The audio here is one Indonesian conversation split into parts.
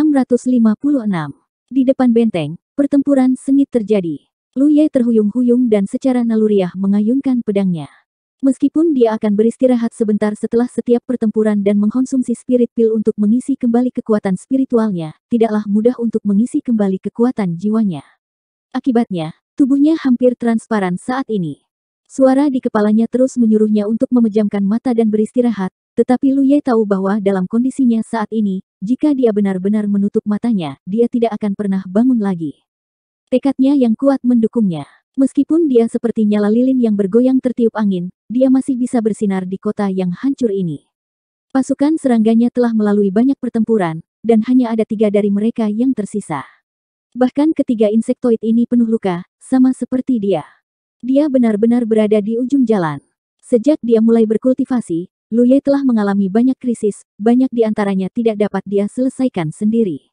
656. Di depan benteng, pertempuran sengit terjadi. Lu Ye terhuyung-huyung dan secara naluriah mengayunkan pedangnya. Meskipun dia akan beristirahat sebentar setelah setiap pertempuran dan mengkonsumsi spirit pill untuk mengisi kembali kekuatan spiritualnya, tidaklah mudah untuk mengisi kembali kekuatan jiwanya. Akibatnya, tubuhnya hampir transparan saat ini. Suara di kepalanya terus menyuruhnya untuk memejamkan mata dan beristirahat, tetapi Lu Ye tahu bahwa dalam kondisinya saat ini, jika dia benar-benar menutup matanya, dia tidak akan pernah bangun lagi. Tekadnya yang kuat mendukungnya. Meskipun dia seperti nyala lilin yang bergoyang tertiup angin, dia masih bisa bersinar di kota yang hancur ini. Pasukan serangganya telah melalui banyak pertempuran, dan hanya ada 3 dari mereka yang tersisa. Bahkan ketiga insektoid ini penuh luka, sama seperti dia. Dia benar-benar berada di ujung jalan. Sejak dia mulai berkultivasi, Lu Ye telah mengalami banyak krisis, banyak di antaranya tidak dapat dia selesaikan sendiri.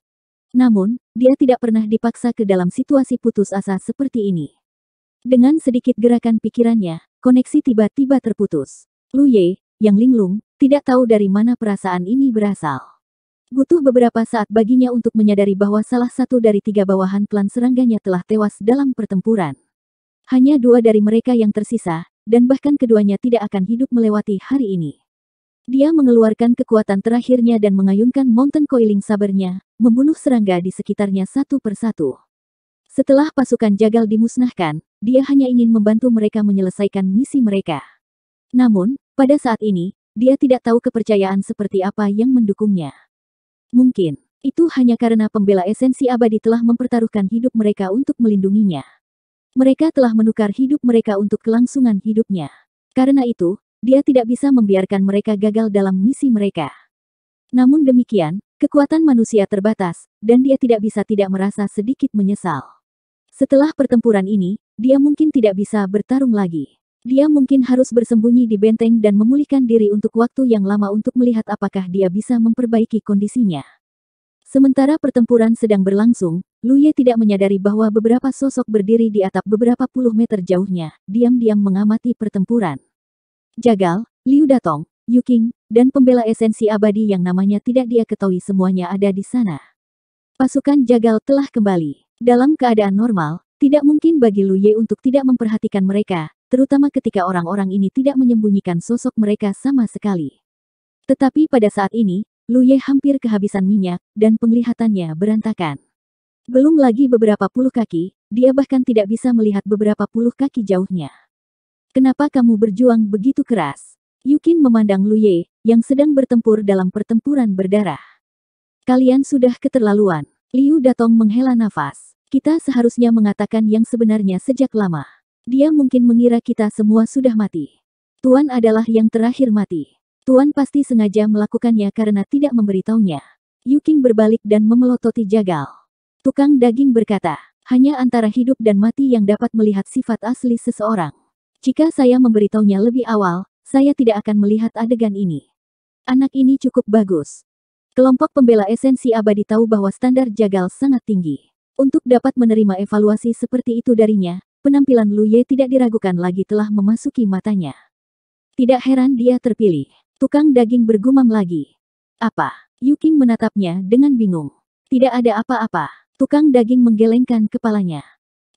Namun, dia tidak pernah dipaksa ke dalam situasi putus asa seperti ini. Dengan sedikit gerakan pikirannya, koneksi tiba-tiba terputus. Lu Ye, yang linglung, tidak tahu dari mana perasaan ini berasal. Butuh beberapa saat baginya untuk menyadari bahwa salah satu dari 3 bawahan klan serangganya telah tewas dalam pertempuran. Hanya 2 dari mereka yang tersisa, dan bahkan keduanya tidak akan hidup melewati hari ini. Dia mengeluarkan kekuatan terakhirnya dan mengayunkan Mountain Coiling Sabernya, membunuh serangga di sekitarnya satu persatu. Setelah pasukan jagal dimusnahkan, dia hanya ingin membantu mereka menyelesaikan misi mereka. Namun, pada saat ini, dia tidak tahu kepercayaan seperti apa yang mendukungnya. Mungkin, itu hanya karena pembela esensi abadi telah mempertaruhkan hidup mereka untuk melindunginya. Mereka telah menukar hidup mereka untuk kelangsungan hidupnya. Karena itu, dia tidak bisa membiarkan mereka gagal dalam misi mereka. Namun demikian, kekuatan manusia terbatas, dan dia tidak bisa tidak merasa sedikit menyesal. Setelah pertempuran ini, dia mungkin tidak bisa bertarung lagi. Dia mungkin harus bersembunyi di benteng dan memulihkan diri untuk waktu yang lama untuk melihat apakah dia bisa memperbaiki kondisinya. Sementara pertempuran sedang berlangsung, Lu Ye tidak menyadari bahwa beberapa sosok berdiri di atap beberapa puluh meter jauhnya, diam-diam mengamati pertempuran. Jagal, Liu Datong, Yu Qing, dan pembela esensi abadi yang namanya tidak dia ketahui semuanya ada di sana. Pasukan jagal telah kembali. Dalam keadaan normal, tidak mungkin bagi Lu Ye untuk tidak memperhatikan mereka, terutama ketika orang-orang ini tidak menyembunyikan sosok mereka sama sekali. Tetapi pada saat ini, Lu Ye hampir kehabisan minyak, dan penglihatannya berantakan. Belum lagi beberapa puluh kaki, dia bahkan tidak bisa melihat beberapa puluh kaki jauhnya. Kenapa kamu berjuang begitu keras? Yu Qing memandang Lu Ye, yang sedang bertempur dalam pertempuran berdarah. Kalian sudah keterlaluan. Liu Datong menghela nafas. Kita seharusnya mengatakan yang sebenarnya sejak lama. Dia mungkin mengira kita semua sudah mati. Tuan adalah yang terakhir mati. Tuan pasti sengaja melakukannya karena tidak memberitahunya. Yu Qing berbalik dan memelototi jagal. Tukang daging berkata, hanya antara hidup dan mati yang dapat melihat sifat asli seseorang. Jika saya memberitahunya lebih awal, saya tidak akan melihat adegan ini. Anak ini cukup bagus. Kelompok pembela esensi abadi tahu bahwa standar jagal sangat tinggi. Untuk dapat menerima evaluasi seperti itu darinya, penampilan Lu Ye tidak diragukan lagi telah memasuki matanya. Tidak heran dia terpilih. Tukang daging bergumam lagi. Apa? Yu Qing menatapnya dengan bingung. Tidak ada apa-apa. Tukang daging menggelengkan kepalanya.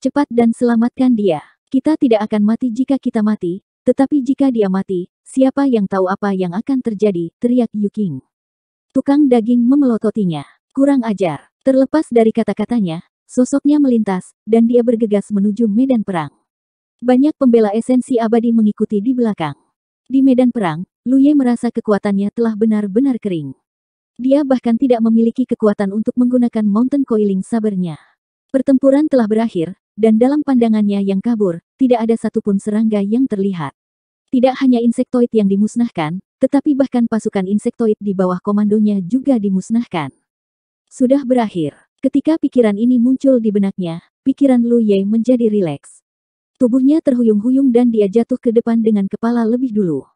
Cepat dan selamatkan dia. Kita tidak akan mati jika kita mati, tetapi jika dia mati, siapa yang tahu apa yang akan terjadi, teriak Yu Qing. Tukang daging memelototinya. Kurang ajar. Terlepas dari kata-katanya, sosoknya melintas, dan dia bergegas menuju medan perang. Banyak pembela esensi abadi mengikuti di belakang. Di medan perang, Lu Ye merasa kekuatannya telah benar-benar kering. Dia bahkan tidak memiliki kekuatan untuk menggunakan Mountain Coiling Sabernya. Pertempuran telah berakhir, dan dalam pandangannya yang kabur, tidak ada satupun serangga yang terlihat. Tidak hanya insektoid yang dimusnahkan, tetapi bahkan pasukan insektoid di bawah komandonya juga dimusnahkan. Sudah berakhir. Ketika pikiran ini muncul di benaknya, pikiran Lu Ye menjadi rileks. Tubuhnya terhuyung-huyung dan dia jatuh ke depan dengan kepala lebih dulu.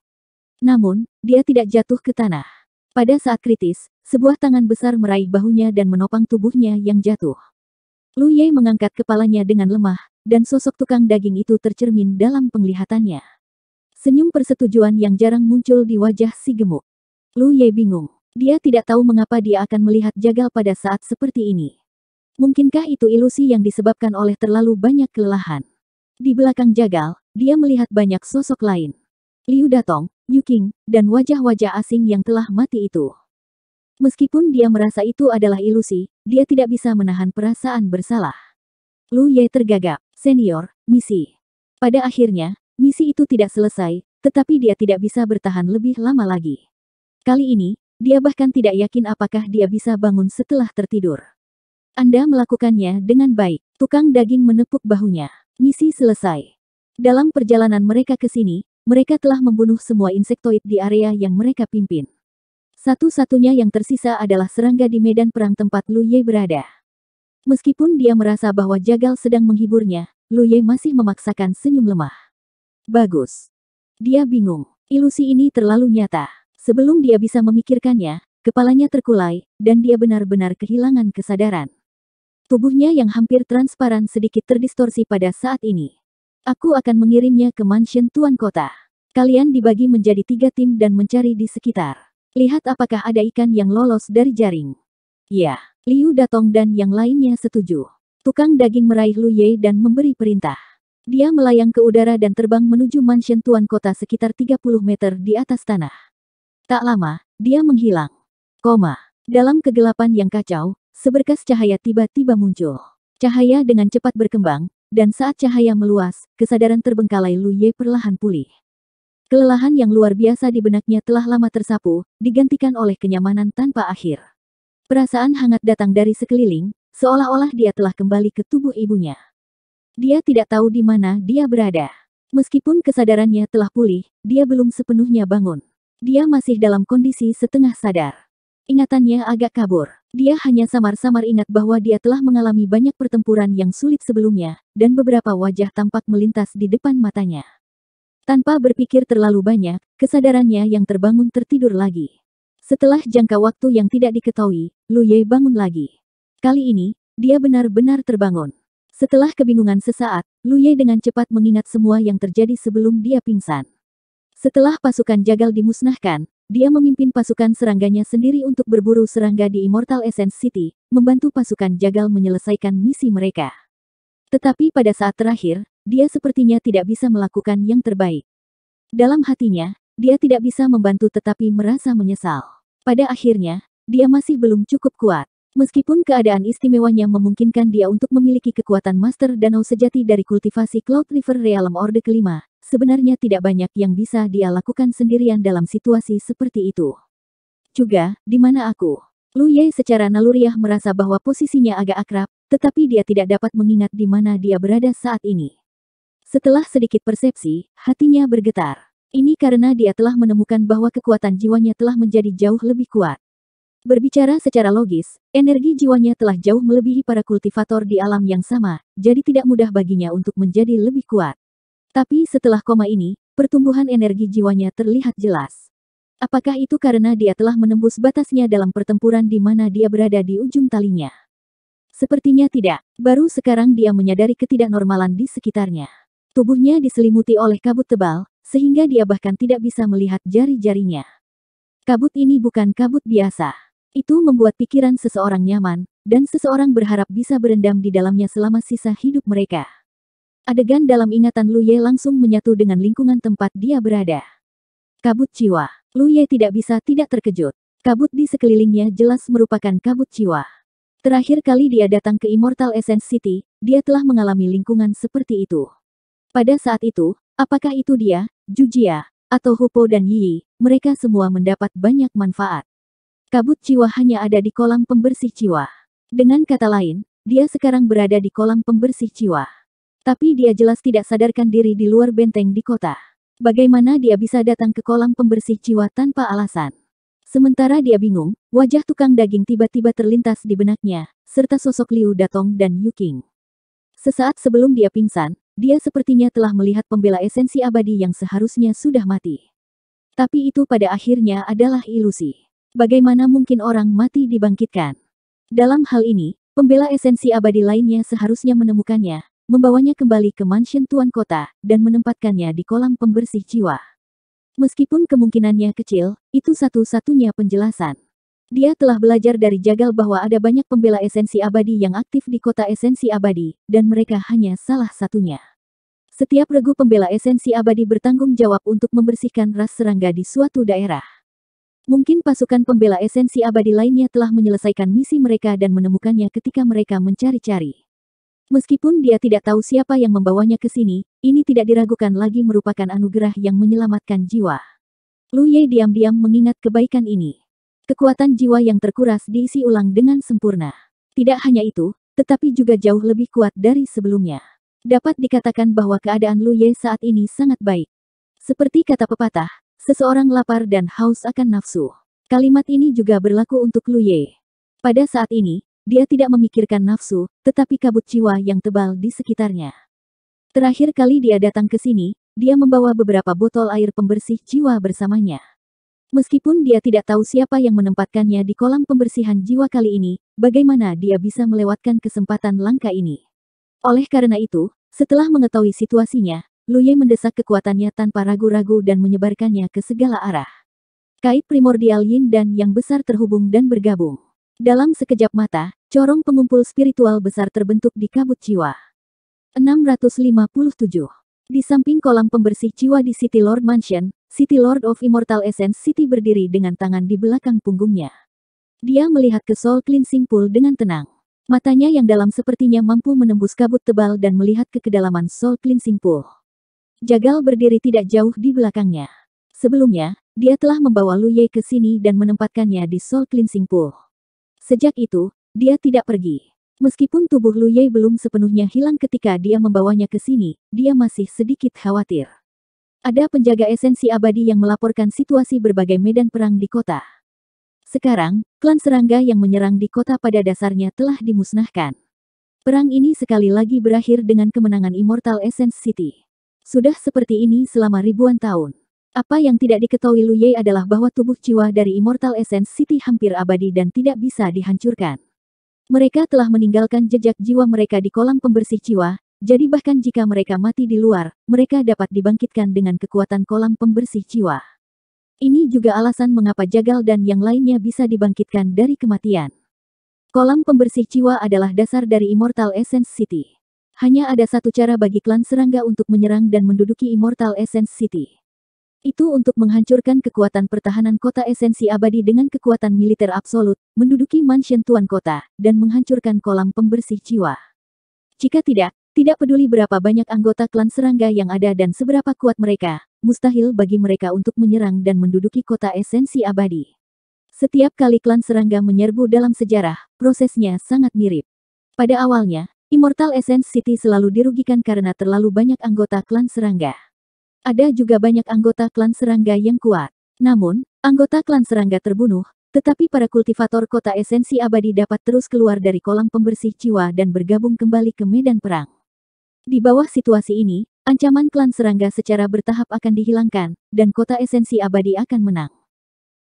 Namun, dia tidak jatuh ke tanah. Pada saat kritis, sebuah tangan besar meraih bahunya dan menopang tubuhnya yang jatuh. Lu Ye mengangkat kepalanya dengan lemah, dan sosok tukang daging itu tercermin dalam penglihatannya. Senyum persetujuan yang jarang muncul di wajah si gemuk. Lu Ye bingung. Dia tidak tahu mengapa dia akan melihat jagal pada saat seperti ini. Mungkinkah itu ilusi yang disebabkan oleh terlalu banyak kelelahan? Di belakang jagal, dia melihat banyak sosok lain. Liu Datong, Yu Qing, dan wajah-wajah asing yang telah mati itu. Meskipun dia merasa itu adalah ilusi, dia tidak bisa menahan perasaan bersalah. Lu Ye tergagap. Senior, misi. Pada akhirnya, misi itu tidak selesai, tetapi dia tidak bisa bertahan lebih lama lagi. Kali ini, dia bahkan tidak yakin apakah dia bisa bangun setelah tertidur. Anda melakukannya dengan baik. Tukang daging menepuk bahunya. Misi selesai. Dalam perjalanan mereka ke sini, mereka telah membunuh semua insektoid di area yang mereka pimpin. Satu-satunya yang tersisa adalah serangga di medan perang tempat Lu Ye berada. Meskipun dia merasa bahwa jagal sedang menghiburnya, Lu Ye masih memaksakan senyum lemah. Bagus. Dia bingung. Ilusi ini terlalu nyata. Sebelum dia bisa memikirkannya, kepalanya terkulai, dan dia benar-benar kehilangan kesadaran. Tubuhnya yang hampir transparan sedikit terdistorsi pada saat ini. Aku akan mengirimnya ke mansion Tuan Kota. Kalian dibagi menjadi 3 tim dan mencari di sekitar. Lihat apakah ada ikan yang lolos dari jaring. Ya, Liu Datong dan yang lainnya setuju. Tukang daging meraih Lu Ye dan memberi perintah. Dia melayang ke udara dan terbang menuju mansion Tuan Kota sekitar 30 meter di atas tanah. Tak lama, dia menghilang. Dalam kegelapan yang kacau, seberkas cahaya tiba-tiba muncul. Cahaya dengan cepat berkembang, dan saat cahaya meluas, kesadaran terbengkalai Lu Ye perlahan pulih. Kelelahan yang luar biasa di benaknya telah lama tersapu, digantikan oleh kenyamanan tanpa akhir. Perasaan hangat datang dari sekeliling, seolah-olah dia telah kembali ke tubuh ibunya. Dia tidak tahu di mana dia berada. Meskipun kesadarannya telah pulih, dia belum sepenuhnya bangun. Dia masih dalam kondisi setengah sadar. Ingatannya agak kabur. Dia hanya samar-samar ingat bahwa dia telah mengalami banyak pertempuran yang sulit sebelumnya, dan beberapa wajah tampak melintas di depan matanya. Tanpa berpikir terlalu banyak, kesadarannya yang terbangun tertidur lagi. Setelah jangka waktu yang tidak diketahui, Lu Ye bangun lagi. Kali ini, dia benar-benar terbangun. Setelah kebingungan sesaat, Lu Ye dengan cepat mengingat semua yang terjadi sebelum dia pingsan. Setelah pasukan jagal dimusnahkan, dia memimpin pasukan serangganya sendiri untuk berburu serangga di Immortal Essence City, membantu pasukan jagal menyelesaikan misi mereka. Tetapi pada saat terakhir, dia sepertinya tidak bisa melakukan yang terbaik. Dalam hatinya, dia tidak bisa membantu tetapi merasa menyesal. Pada akhirnya, dia masih belum cukup kuat. Meskipun keadaan istimewanya memungkinkan dia untuk memiliki kekuatan Master Danau Sejati dari kultivasi Cloud River Realm Orde kelima, sebenarnya tidak banyak yang bisa dia lakukan sendirian dalam situasi seperti itu. Juga, di mana aku? Lu Ye secara naluriah merasa bahwa posisinya agak akrab, tetapi dia tidak dapat mengingat di mana dia berada saat ini. Setelah sedikit persepsi, hatinya bergetar. Ini karena dia telah menemukan bahwa kekuatan jiwanya telah menjadi jauh lebih kuat. Berbicara secara logis, energi jiwanya telah jauh melebihi para kultivator di alam yang sama, jadi tidak mudah baginya untuk menjadi lebih kuat. Tapi setelah koma ini, pertumbuhan energi jiwanya terlihat jelas. Apakah itu karena dia telah menembus batasnya dalam pertempuran di mana dia berada di ujung talinya? Sepertinya tidak. Baru sekarang dia menyadari ketidaknormalan di sekitarnya. Tubuhnya diselimuti oleh kabut tebal, sehingga dia bahkan tidak bisa melihat jari-jarinya. Kabut ini bukan kabut biasa. Itu membuat pikiran seseorang nyaman, dan seseorang berharap bisa berendam di dalamnya selama sisa hidup mereka. Adegan dalam ingatan Lu Ye langsung menyatu dengan lingkungan tempat dia berada. Kabut jiwa. Lu Ye tidak bisa tidak terkejut. Kabut di sekelilingnya jelas merupakan kabut jiwa. Terakhir kali dia datang ke Immortal Essence City, dia telah mengalami lingkungan seperti itu. Pada saat itu, apakah itu dia, Jujia, atau Hupo dan Yi, mereka semua mendapat banyak manfaat. Kabut jiwa hanya ada di kolam pembersih jiwa. Dengan kata lain, dia sekarang berada di kolam pembersih jiwa. Tapi dia jelas tidak sadarkan diri di luar benteng di kota. Bagaimana dia bisa datang ke kolam pembersih jiwa tanpa alasan? Sementara dia bingung, wajah tukang daging tiba-tiba terlintas di benaknya, serta sosok Liu Datong dan Yu Qing. Sesaat sebelum dia pingsan, dia sepertinya telah melihat pembela esensi abadi yang seharusnya sudah mati. Tapi itu pada akhirnya adalah ilusi. Bagaimana mungkin orang mati dibangkitkan? Dalam hal ini, pembela esensi abadi lainnya seharusnya menemukannya, membawanya kembali ke mansion Tuan Kota, dan menempatkannya di kolam pembersih jiwa. Meskipun kemungkinannya kecil, itu satu-satunya penjelasan. Dia telah belajar dari Jagal bahwa ada banyak pembela esensi abadi yang aktif di kota esensi abadi, dan mereka hanya salah satunya. Setiap regu pembela esensi abadi bertanggung jawab untuk membersihkan ras serangga di suatu daerah. Mungkin pasukan pembela esensi abadi lainnya telah menyelesaikan misi mereka dan menemukannya ketika mereka mencari-cari. Meskipun dia tidak tahu siapa yang membawanya ke sini, ini tidak diragukan lagi merupakan anugerah yang menyelamatkan jiwa. Lu Ye diam-diam mengingat kebaikan ini. Kekuatan jiwa yang terkuras diisi ulang dengan sempurna. Tidak hanya itu, tetapi juga jauh lebih kuat dari sebelumnya. Dapat dikatakan bahwa keadaan Lu Ye saat ini sangat baik. Seperti kata pepatah, seseorang lapar dan haus akan nafsu. Kalimat ini juga berlaku untuk Lu Ye. Pada saat ini, dia tidak memikirkan nafsu, tetapi kabut jiwa yang tebal di sekitarnya. Terakhir kali dia datang ke sini, dia membawa beberapa botol air pembersih jiwa bersamanya. Meskipun dia tidak tahu siapa yang menempatkannya di kolam pembersihan jiwa kali ini, bagaimana dia bisa melewatkan kesempatan langka ini? Oleh karena itu, setelah mengetahui situasinya, Lu Ye mendesak kekuatannya tanpa ragu-ragu dan menyebarkannya ke segala arah. Kait primordial Yin dan yang besar terhubung dan bergabung. Dalam sekejap mata, corong pengumpul spiritual besar terbentuk di kabut jiwa. 657. Di samping kolam pembersih jiwa di City Lord Mansion, City Lord of Immortal Essence City berdiri dengan tangan di belakang punggungnya. Dia melihat ke Soul Cleansing Pool dengan tenang. Matanya yang dalam sepertinya mampu menembus kabut tebal dan melihat ke kedalaman Soul Cleansing Pool. Jagal berdiri tidak jauh di belakangnya. Sebelumnya, dia telah membawa Lu Ye ke sini dan menempatkannya di Soul Cleansing Pool. Sejak itu, dia tidak pergi. Meskipun tubuh Lu Ye belum sepenuhnya hilang ketika dia membawanya ke sini, dia masih sedikit khawatir. Ada penjaga esensi abadi yang melaporkan situasi berbagai medan perang di kota. Sekarang, klan serangga yang menyerang di kota pada dasarnya telah dimusnahkan. Perang ini sekali lagi berakhir dengan kemenangan Immortal Essence City. Sudah seperti ini selama ribuan tahun. Apa yang tidak diketahui Lu Ye adalah bahwa tubuh jiwa dari Immortal Essence City hampir abadi dan tidak bisa dihancurkan. Mereka telah meninggalkan jejak jiwa mereka di kolam pembersih jiwa, jadi bahkan jika mereka mati di luar, mereka dapat dibangkitkan dengan kekuatan kolam pembersih jiwa. Ini juga alasan mengapa Jagal dan yang lainnya bisa dibangkitkan dari kematian. Kolam pembersih jiwa adalah dasar dari Immortal Essence City. Hanya ada satu cara bagi klan serangga untuk menyerang dan menduduki Immortal Essence City. Itu untuk menghancurkan kekuatan pertahanan kota esensi abadi dengan kekuatan militer absolut, menduduki mansion tuan kota, dan menghancurkan kolam pembersih jiwa. Jika tidak peduli berapa banyak anggota klan serangga yang ada dan seberapa kuat mereka, mustahil bagi mereka untuk menyerang dan menduduki kota esensi abadi. Setiap kali klan serangga menyerbu dalam sejarah, prosesnya sangat mirip. Pada awalnya, Immortal Essence City selalu dirugikan karena terlalu banyak anggota klan serangga. Ada juga banyak anggota klan serangga yang kuat. Namun, anggota klan serangga terbunuh, tetapi para kultivator kota esensi abadi dapat terus keluar dari kolam pembersih jiwa dan bergabung kembali ke medan perang. Di bawah situasi ini, ancaman klan serangga secara bertahap akan dihilangkan, dan kota esensi abadi akan menang.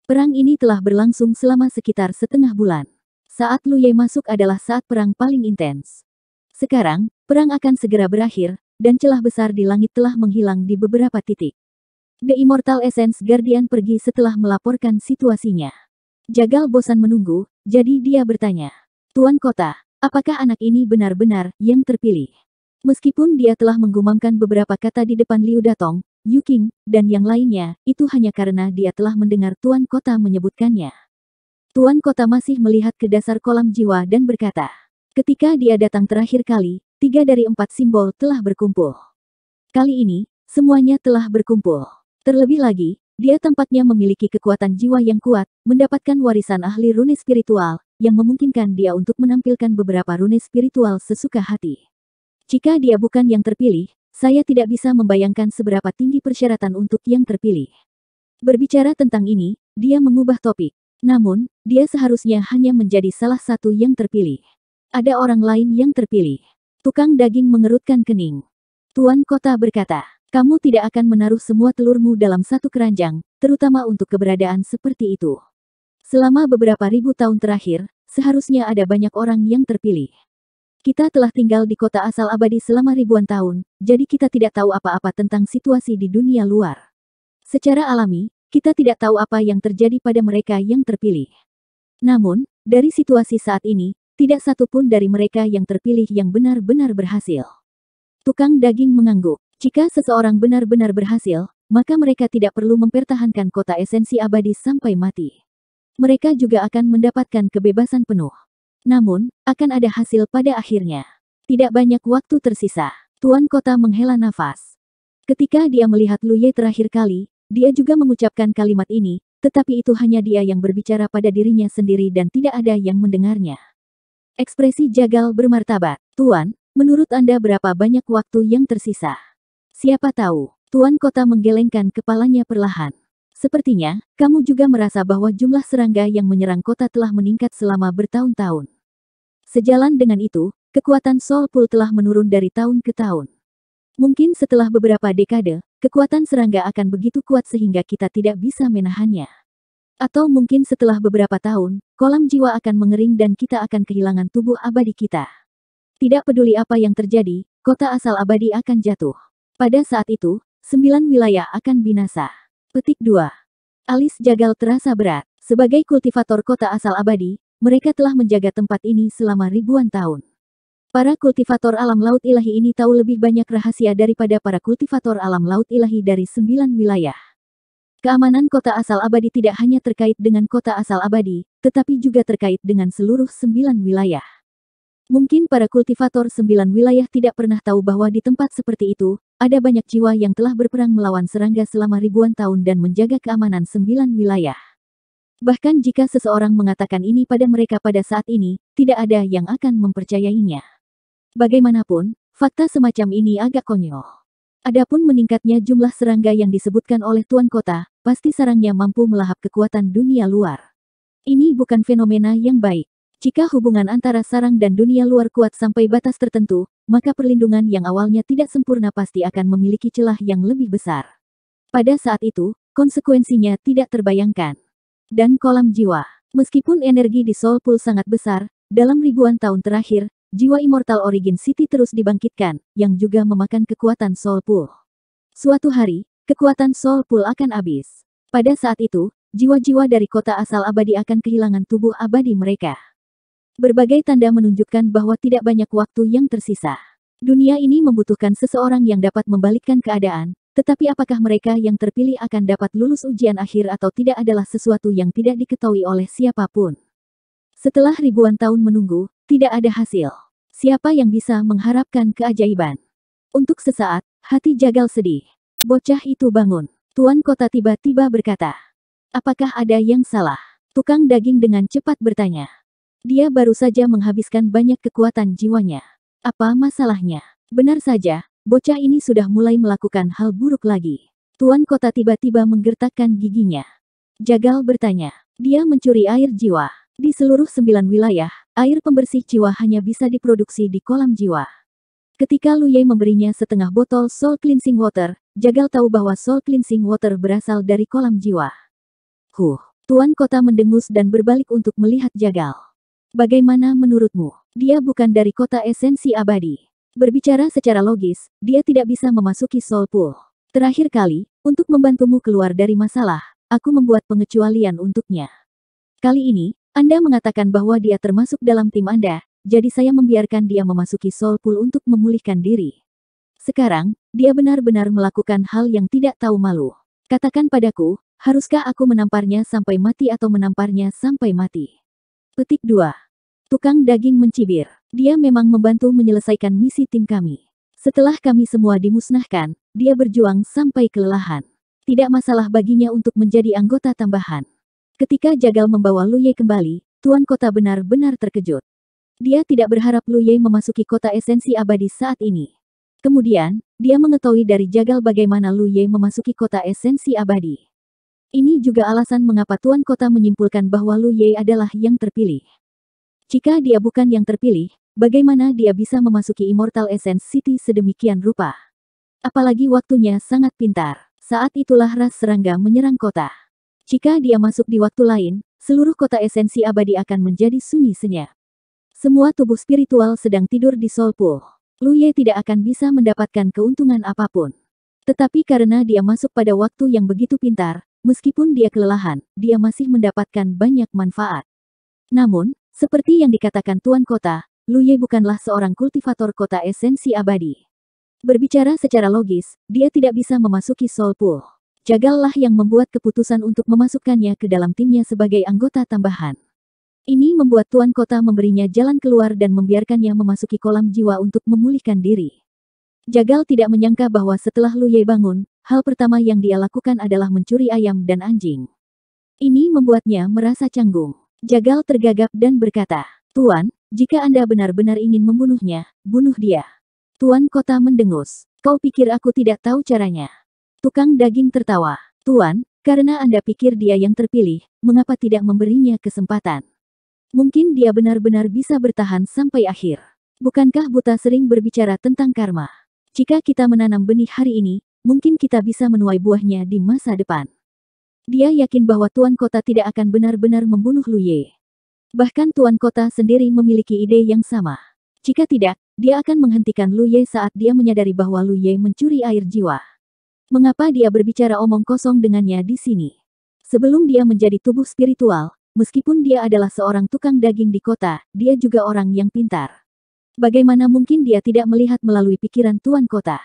Perang ini telah berlangsung selama sekitar setengah bulan. Saat Lu Ye masuk adalah saat perang paling intens. Sekarang, perang akan segera berakhir, dan celah besar di langit telah menghilang di beberapa titik. The Immortal Essence Guardian pergi setelah melaporkan situasinya. Jagal bosan menunggu, jadi dia bertanya, "Tuan Kota, apakah anak ini benar-benar yang terpilih?" Meskipun dia telah menggumamkan beberapa kata di depan Liu Datong, Yu Qing, dan yang lainnya, itu hanya karena dia telah mendengar Tuan Kota menyebutkannya. Tuan Kota masih melihat ke dasar kolam jiwa dan berkata, "Ketika dia datang terakhir kali, 3 dari 4 simbol telah berkumpul. Kali ini, semuanya telah berkumpul. Terlebih lagi, dia tampaknya memiliki kekuatan jiwa yang kuat, mendapatkan warisan ahli rune spiritual, yang memungkinkan dia untuk menampilkan beberapa rune spiritual sesuka hati. Jika dia bukan yang terpilih, saya tidak bisa membayangkan seberapa tinggi persyaratan untuk yang terpilih." Berbicara tentang ini, dia mengubah topik. Namun, dia seharusnya hanya menjadi salah satu yang terpilih. Ada orang lain yang terpilih. Tukang daging mengerutkan kening. Tuan Kota berkata, "Kamu tidak akan menaruh semua telurmu dalam satu keranjang, terutama untuk keberadaan seperti itu. Selama beberapa ribu tahun terakhir, seharusnya ada banyak orang yang terpilih. Kita telah tinggal di kota asal abadi selama ribuan tahun, jadi kita tidak tahu apa-apa tentang situasi di dunia luar. Secara alami, kita tidak tahu apa yang terjadi pada mereka yang terpilih. Namun, dari situasi saat ini, tidak satu pun dari mereka yang terpilih yang benar-benar berhasil. Tukang daging mengangguk. Jika seseorang benar-benar berhasil, maka mereka tidak perlu mempertahankan kota esensi abadi sampai mati. Mereka juga akan mendapatkan kebebasan penuh. Namun, akan ada hasil pada akhirnya. Tidak banyak waktu tersisa. Tuan kota menghela nafas. Ketika dia melihat Lu Ye terakhir kali, dia juga mengucapkan kalimat ini, tetapi itu hanya dia yang berbicara pada dirinya sendiri dan tidak ada yang mendengarnya. Ekspresi Jagal bermartabat. Tuan, menurut Anda berapa banyak waktu yang tersisa? Siapa tahu, Tuan kota menggelengkan kepalanya perlahan. Sepertinya, kamu juga merasa bahwa jumlah serangga yang menyerang kota telah meningkat selama bertahun-tahun. Sejalan dengan itu, kekuatan Soul Pool telah menurun dari tahun ke tahun. Mungkin setelah beberapa dekade, kekuatan serangga akan begitu kuat sehingga kita tidak bisa menahannya. Atau mungkin setelah beberapa tahun, kolam jiwa akan mengering dan kita akan kehilangan tubuh abadi kita. Tidak peduli apa yang terjadi, kota asal abadi akan jatuh. Pada saat itu, 9 wilayah akan binasa. Petik 2. Alis Jagal terasa berat. Sebagai kultivator kota asal abadi, mereka telah menjaga tempat ini selama ribuan tahun. Para kultivator alam laut ilahi ini tahu lebih banyak rahasia daripada para kultivator alam laut ilahi dari 9 wilayah. Keamanan kota asal abadi tidak hanya terkait dengan kota asal abadi, tetapi juga terkait dengan seluruh 9 wilayah. Mungkin para kultivator 9 wilayah tidak pernah tahu bahwa di tempat seperti itu, ada banyak jiwa yang telah berperang melawan serangga selama ribuan tahun dan menjaga keamanan 9 wilayah. Bahkan jika seseorang mengatakan ini pada mereka pada saat ini, tidak ada yang akan mempercayainya. Bagaimanapun, fakta semacam ini agak konyol. Adapun meningkatnya jumlah serangga yang disebutkan oleh Tuan Kota, pasti sarangnya mampu melahap kekuatan dunia luar. Ini bukan fenomena yang baik. Jika hubungan antara sarang dan dunia luar kuat sampai batas tertentu, maka perlindungan yang awalnya tidak sempurna pasti akan memiliki celah yang lebih besar. Pada saat itu, konsekuensinya tidak terbayangkan. Dan kolam jiwa. Meskipun energi di Soul Pool sangat besar, dalam ribuan tahun terakhir, jiwa Immortal Origin City terus dibangkitkan, yang juga memakan kekuatan Soul Pool. Suatu hari, kekuatan Soul Pool akan habis. Pada saat itu, jiwa-jiwa dari kota asal abadi akan kehilangan tubuh abadi mereka. Berbagai tanda menunjukkan bahwa tidak banyak waktu yang tersisa. Dunia ini membutuhkan seseorang yang dapat membalikkan keadaan, tetapi apakah mereka yang terpilih akan dapat lulus ujian akhir atau tidak adalah sesuatu yang tidak diketahui oleh siapapun. Setelah ribuan tahun menunggu, tidak ada hasil. Siapa yang bisa mengharapkan keajaiban? Untuk sesaat, hati Jagal sedih. Bocah itu bangun. Tuan Kota tiba-tiba berkata, "Apakah ada yang salah?" Tukang daging dengan cepat bertanya. Dia baru saja menghabiskan banyak kekuatan jiwanya. Apa masalahnya? Benar saja, bocah ini sudah mulai melakukan hal buruk lagi. Tuan Kota tiba-tiba menggertakkan giginya. Jagal bertanya. Dia mencuri air jiwa. Di seluruh 9 wilayah, air pembersih jiwa hanya bisa diproduksi di kolam jiwa. Ketika Lu Ye memberinya setengah botol Soul Cleansing Water, Jagal tahu bahwa Soul Cleansing Water berasal dari kolam jiwa. Tuan Kota mendengus dan berbalik untuk melihat Jagal. Bagaimana menurutmu? Dia bukan dari kota esensi abadi. Berbicara secara logis, dia tidak bisa memasuki Soul Pool. Terakhir kali, untuk membantumu keluar dari masalah, aku membuat pengecualian untuknya. Kali ini, Anda mengatakan bahwa dia termasuk dalam tim Anda, jadi saya membiarkan dia memasuki Soul Pool untuk memulihkan diri. Sekarang, dia benar-benar melakukan hal yang tidak tahu malu. Katakan padaku, haruskah aku menamparnya sampai mati atau menamparnya sampai mati? Petik 2. Tukang daging mencibir. Dia memang membantu menyelesaikan misi tim kami. Setelah kami semua dimusnahkan, dia berjuang sampai kelelahan. Tidak masalah baginya untuk menjadi anggota tambahan. Ketika Jagal membawa Lu Ye kembali, Tuan Kota benar-benar terkejut. Dia tidak berharap Lu Ye memasuki kota esensi abadi saat ini. Kemudian, dia mengetahui dari Jagal bagaimana Lu Ye memasuki kota esensi abadi. Ini juga alasan mengapa Tuan Kota menyimpulkan bahwa Lu Ye adalah yang terpilih. Jika dia bukan yang terpilih, bagaimana dia bisa memasuki Immortal Essence City sedemikian rupa? Apalagi waktunya sangat pintar. Saat itulah ras serangga menyerang kota. Jika dia masuk di waktu lain, seluruh kota esensi abadi akan menjadi sunyi senyap. Semua tubuh spiritual sedang tidur di Soul Pool. Lu Ye tidak akan bisa mendapatkan keuntungan apapun. Tetapi karena dia masuk pada waktu yang begitu pintar, meskipun dia kelelahan, dia masih mendapatkan banyak manfaat. Namun, seperti yang dikatakan Tuan Kota, Lu Ye bukanlah seorang kultivator kota esensi abadi. Berbicara secara logis, dia tidak bisa memasuki Soul Pool. Jagallah yang membuat keputusan untuk memasukkannya ke dalam timnya sebagai anggota tambahan. Ini membuat Tuan Kota memberinya jalan keluar dan membiarkannya memasuki kolam jiwa untuk memulihkan diri. Jagal tidak menyangka bahwa setelah Lu Ye bangun, hal pertama yang dia lakukan adalah mencuri ayam dan anjing. Ini membuatnya merasa canggung. Jagal tergagap dan berkata, "Tuan, jika Anda benar-benar ingin membunuhnya, bunuh dia." Tuan Kota mendengus. "Kau pikir aku tidak tahu caranya?" Tukang daging tertawa. "Tuan, karena Anda pikir dia yang terpilih, mengapa tidak memberinya kesempatan? Mungkin dia benar-benar bisa bertahan sampai akhir. Bukankah buta sering berbicara tentang karma? Jika kita menanam benih hari ini, mungkin kita bisa menuai buahnya di masa depan." Dia yakin bahwa Tuan Kota tidak akan benar-benar membunuh Lu Ye. Bahkan Tuan Kota sendiri memiliki ide yang sama. Jika tidak, dia akan menghentikan Lu Ye saat dia menyadari bahwa Lu Ye mencuri air jiwa. Mengapa dia berbicara omong kosong dengannya di sini? Sebelum dia menjadi tubuh spiritual, meskipun dia adalah seorang tukang daging di kota, dia juga orang yang pintar. Bagaimana mungkin dia tidak melihat melalui pikiran Tuan Kota?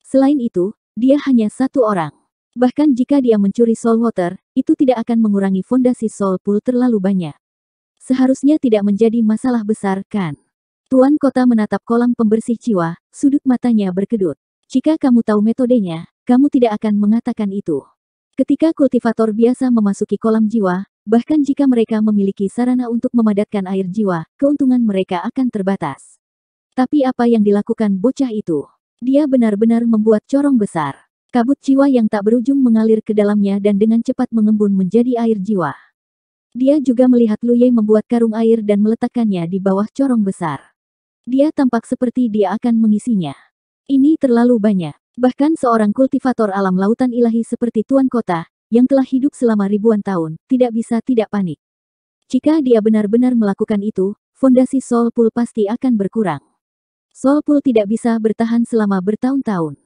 Selain itu, dia hanya satu orang. Bahkan jika dia mencuri Soul Water, itu tidak akan mengurangi fondasi Soul Pool terlalu banyak. Seharusnya tidak menjadi masalah besar, kan? Tuan Kota menatap kolam pembersih jiwa, sudut matanya berkedut. Jika kamu tahu metodenya, kamu tidak akan mengatakan itu. Ketika kultivator biasa memasuki kolam jiwa, bahkan jika mereka memiliki sarana untuk memadatkan air jiwa, keuntungan mereka akan terbatas. Tapi apa yang dilakukan bocah itu? Dia benar-benar membuat corong besar. Kabut jiwa yang tak berujung mengalir ke dalamnya dan dengan cepat mengembun menjadi air jiwa. Dia juga melihat Lu Ye membuat karung air dan meletakkannya di bawah corong besar. Dia tampak seperti dia akan mengisinya. Ini terlalu banyak. Bahkan seorang kultivator alam lautan ilahi seperti Tuan Kota, yang telah hidup selama ribuan tahun, tidak bisa tidak panik. Jika dia benar-benar melakukan itu, fondasi Soul Pool pasti akan berkurang. Soul Pool tidak bisa bertahan selama bertahun-tahun.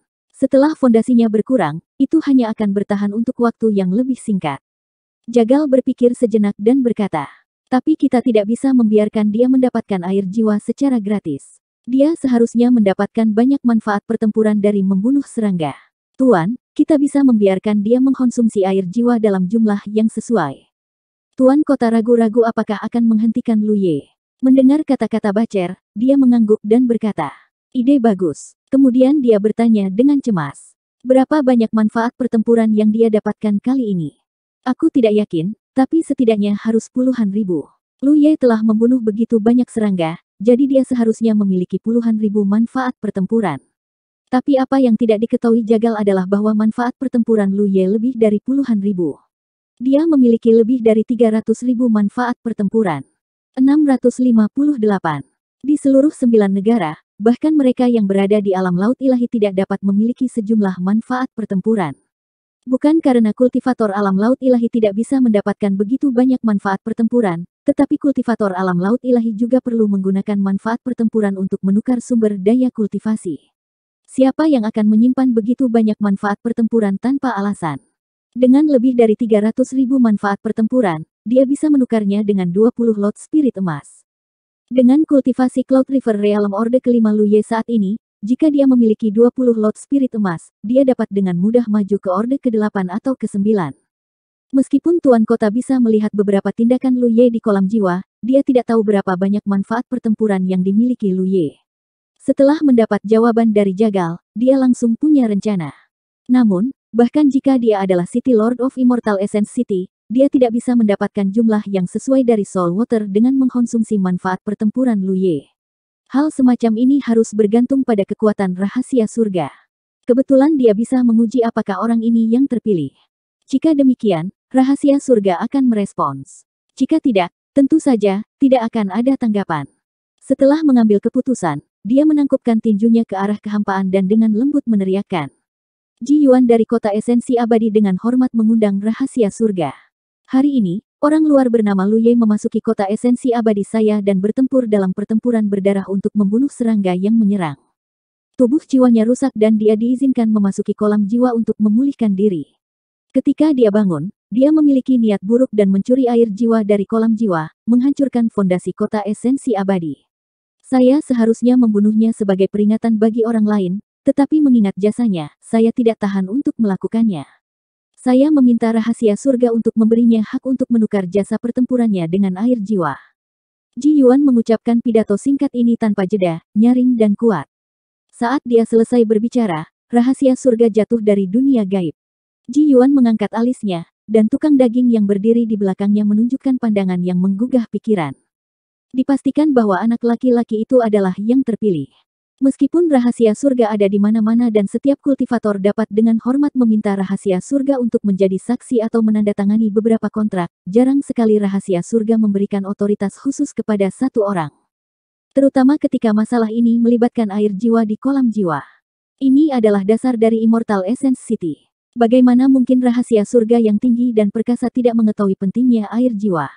Setelah fondasinya berkurang, itu hanya akan bertahan untuk waktu yang lebih singkat. Jagal berpikir sejenak dan berkata, "Tapi kita tidak bisa membiarkan dia mendapatkan air jiwa secara gratis. Dia seharusnya mendapatkan banyak manfaat pertempuran dari membunuh serangga. Tuan, kita bisa membiarkan dia mengkonsumsi air jiwa dalam jumlah yang sesuai." Tuan Kota ragu-ragu apakah akan menghentikan Lu Ye. Mendengar kata-kata Bacer, dia mengangguk dan berkata, "Ide bagus." Kemudian dia bertanya dengan cemas. Berapa banyak manfaat pertempuran yang dia dapatkan kali ini? Aku tidak yakin, tapi setidaknya harus puluhan ribu. Lu Ye telah membunuh begitu banyak serangga, jadi dia seharusnya memiliki puluhan ribu manfaat pertempuran. Tapi apa yang tidak diketahui Jagal adalah bahwa manfaat pertempuran Lu Ye lebih dari puluhan ribu. Dia memiliki lebih dari 300 ribu manfaat pertempuran. 658. Di seluruh 9 negara, bahkan mereka yang berada di alam laut ilahi tidak dapat memiliki sejumlah manfaat pertempuran. Bukan karena kultivator alam laut ilahi tidak bisa mendapatkan begitu banyak manfaat pertempuran, tetapi kultivator alam laut ilahi juga perlu menggunakan manfaat pertempuran untuk menukar sumber daya kultivasi. Siapa yang akan menyimpan begitu banyak manfaat pertempuran tanpa alasan? Dengan lebih dari 300 ribu manfaat pertempuran, dia bisa menukarnya dengan 20 lot spirit emas. Dengan kultivasi Cloud River Realm Orde kelima Lu Ye saat ini, jika dia memiliki 20 lot spirit emas, dia dapat dengan mudah maju ke Orde ke-8 atau ke-9. Meskipun Tuan Kota bisa melihat beberapa tindakan Lu Ye di kolam jiwa, dia tidak tahu berapa banyak manfaat pertempuran yang dimiliki Lu Ye. Setelah mendapat jawaban dari Jagal, dia langsung punya rencana. Namun, bahkan jika dia adalah City Lord of Immortal Essence City, dia tidak bisa mendapatkan jumlah yang sesuai dari Soul Water dengan mengkonsumsi manfaat pertempuran Lu Ye. Hal semacam ini harus bergantung pada kekuatan rahasia surga. Kebetulan dia bisa menguji apakah orang ini yang terpilih. Jika demikian, rahasia surga akan merespons. Jika tidak, tentu saja, tidak akan ada tanggapan. Setelah mengambil keputusan, dia menangkupkan tinjunya ke arah kehampaan dan dengan lembut meneriakkan, "Ji Yuan dari kota esensi abadi dengan hormat mengundang rahasia surga. Hari ini, orang luar bernama Lu Ye memasuki kota esensi abadi saya dan bertempur dalam pertempuran berdarah untuk membunuh serangga yang menyerang. Tubuh jiwanya rusak dan dia diizinkan memasuki kolam jiwa untuk memulihkan diri. Ketika dia bangun, dia memiliki niat buruk dan mencuri air jiwa dari kolam jiwa, menghancurkan fondasi kota esensi abadi. Saya seharusnya membunuhnya sebagai peringatan bagi orang lain, tetapi mengingat jasanya, saya tidak tahan untuk melakukannya. Saya meminta rahasia surga untuk memberinya hak untuk menukar jasa pertempurannya dengan air jiwa. Ji Yuan mengucapkan pidato singkat ini tanpa jeda, nyaring dan kuat. Saat dia selesai berbicara, rahasia surga jatuh dari dunia gaib. Ji Yuan mengangkat alisnya, dan tukang daging yang berdiri di belakangnya menunjukkan pandangan yang menggugah pikiran. Dipastikan bahwa anak laki-laki itu adalah yang terpilih. Meskipun rahasia surga ada di mana-mana dan setiap kultivator dapat dengan hormat meminta rahasia surga untuk menjadi saksi atau menandatangani beberapa kontrak, jarang sekali rahasia surga memberikan otoritas khusus kepada satu orang. Terutama ketika masalah ini melibatkan air jiwa di kolam jiwa. Ini adalah dasar dari Immortal Essence City. Bagaimana mungkin rahasia surga yang tinggi dan perkasa tidak mengetahui pentingnya air jiwa?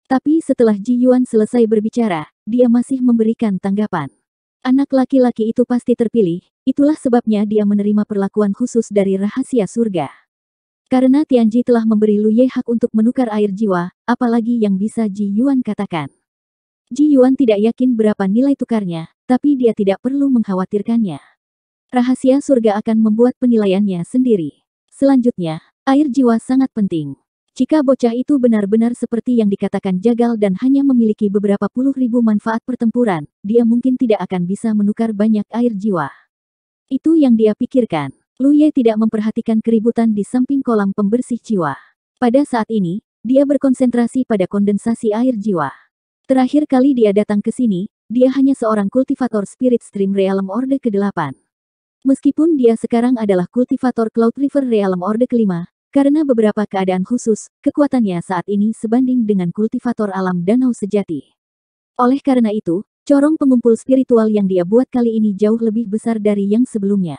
Tapi setelah Ji Yuan selesai berbicara, dia masih memberikan tanggapan. Anak laki-laki itu pasti terpilih, itulah sebabnya dia menerima perlakuan khusus dari rahasia surga. Karena Tianji telah memberi Lu Ye hak untuk menukar air jiwa, apalagi yang bisa Ji Yuan katakan. Ji Yuan tidak yakin berapa nilai tukarnya, tapi dia tidak perlu mengkhawatirkannya. Rahasia surga akan membuat penilaiannya sendiri. Selanjutnya, air jiwa sangat penting. Jika bocah itu benar-benar seperti yang dikatakan Jagal dan hanya memiliki beberapa puluh ribu manfaat pertempuran, dia mungkin tidak akan bisa menukar banyak air jiwa. Itu yang dia pikirkan. Lu Ye tidak memperhatikan keributan di samping kolam pembersih jiwa. Pada saat ini, dia berkonsentrasi pada kondensasi air jiwa. Terakhir kali dia datang ke sini, dia hanya seorang kultivator Spirit Stream Realm Orde ke-8. Meskipun dia sekarang adalah kultivator Cloud River Realm Orde ke-5, karena beberapa keadaan khusus, kekuatannya saat ini sebanding dengan kultivator alam danau sejati. Oleh karena itu, corong pengumpul spiritual yang dia buat kali ini jauh lebih besar dari yang sebelumnya.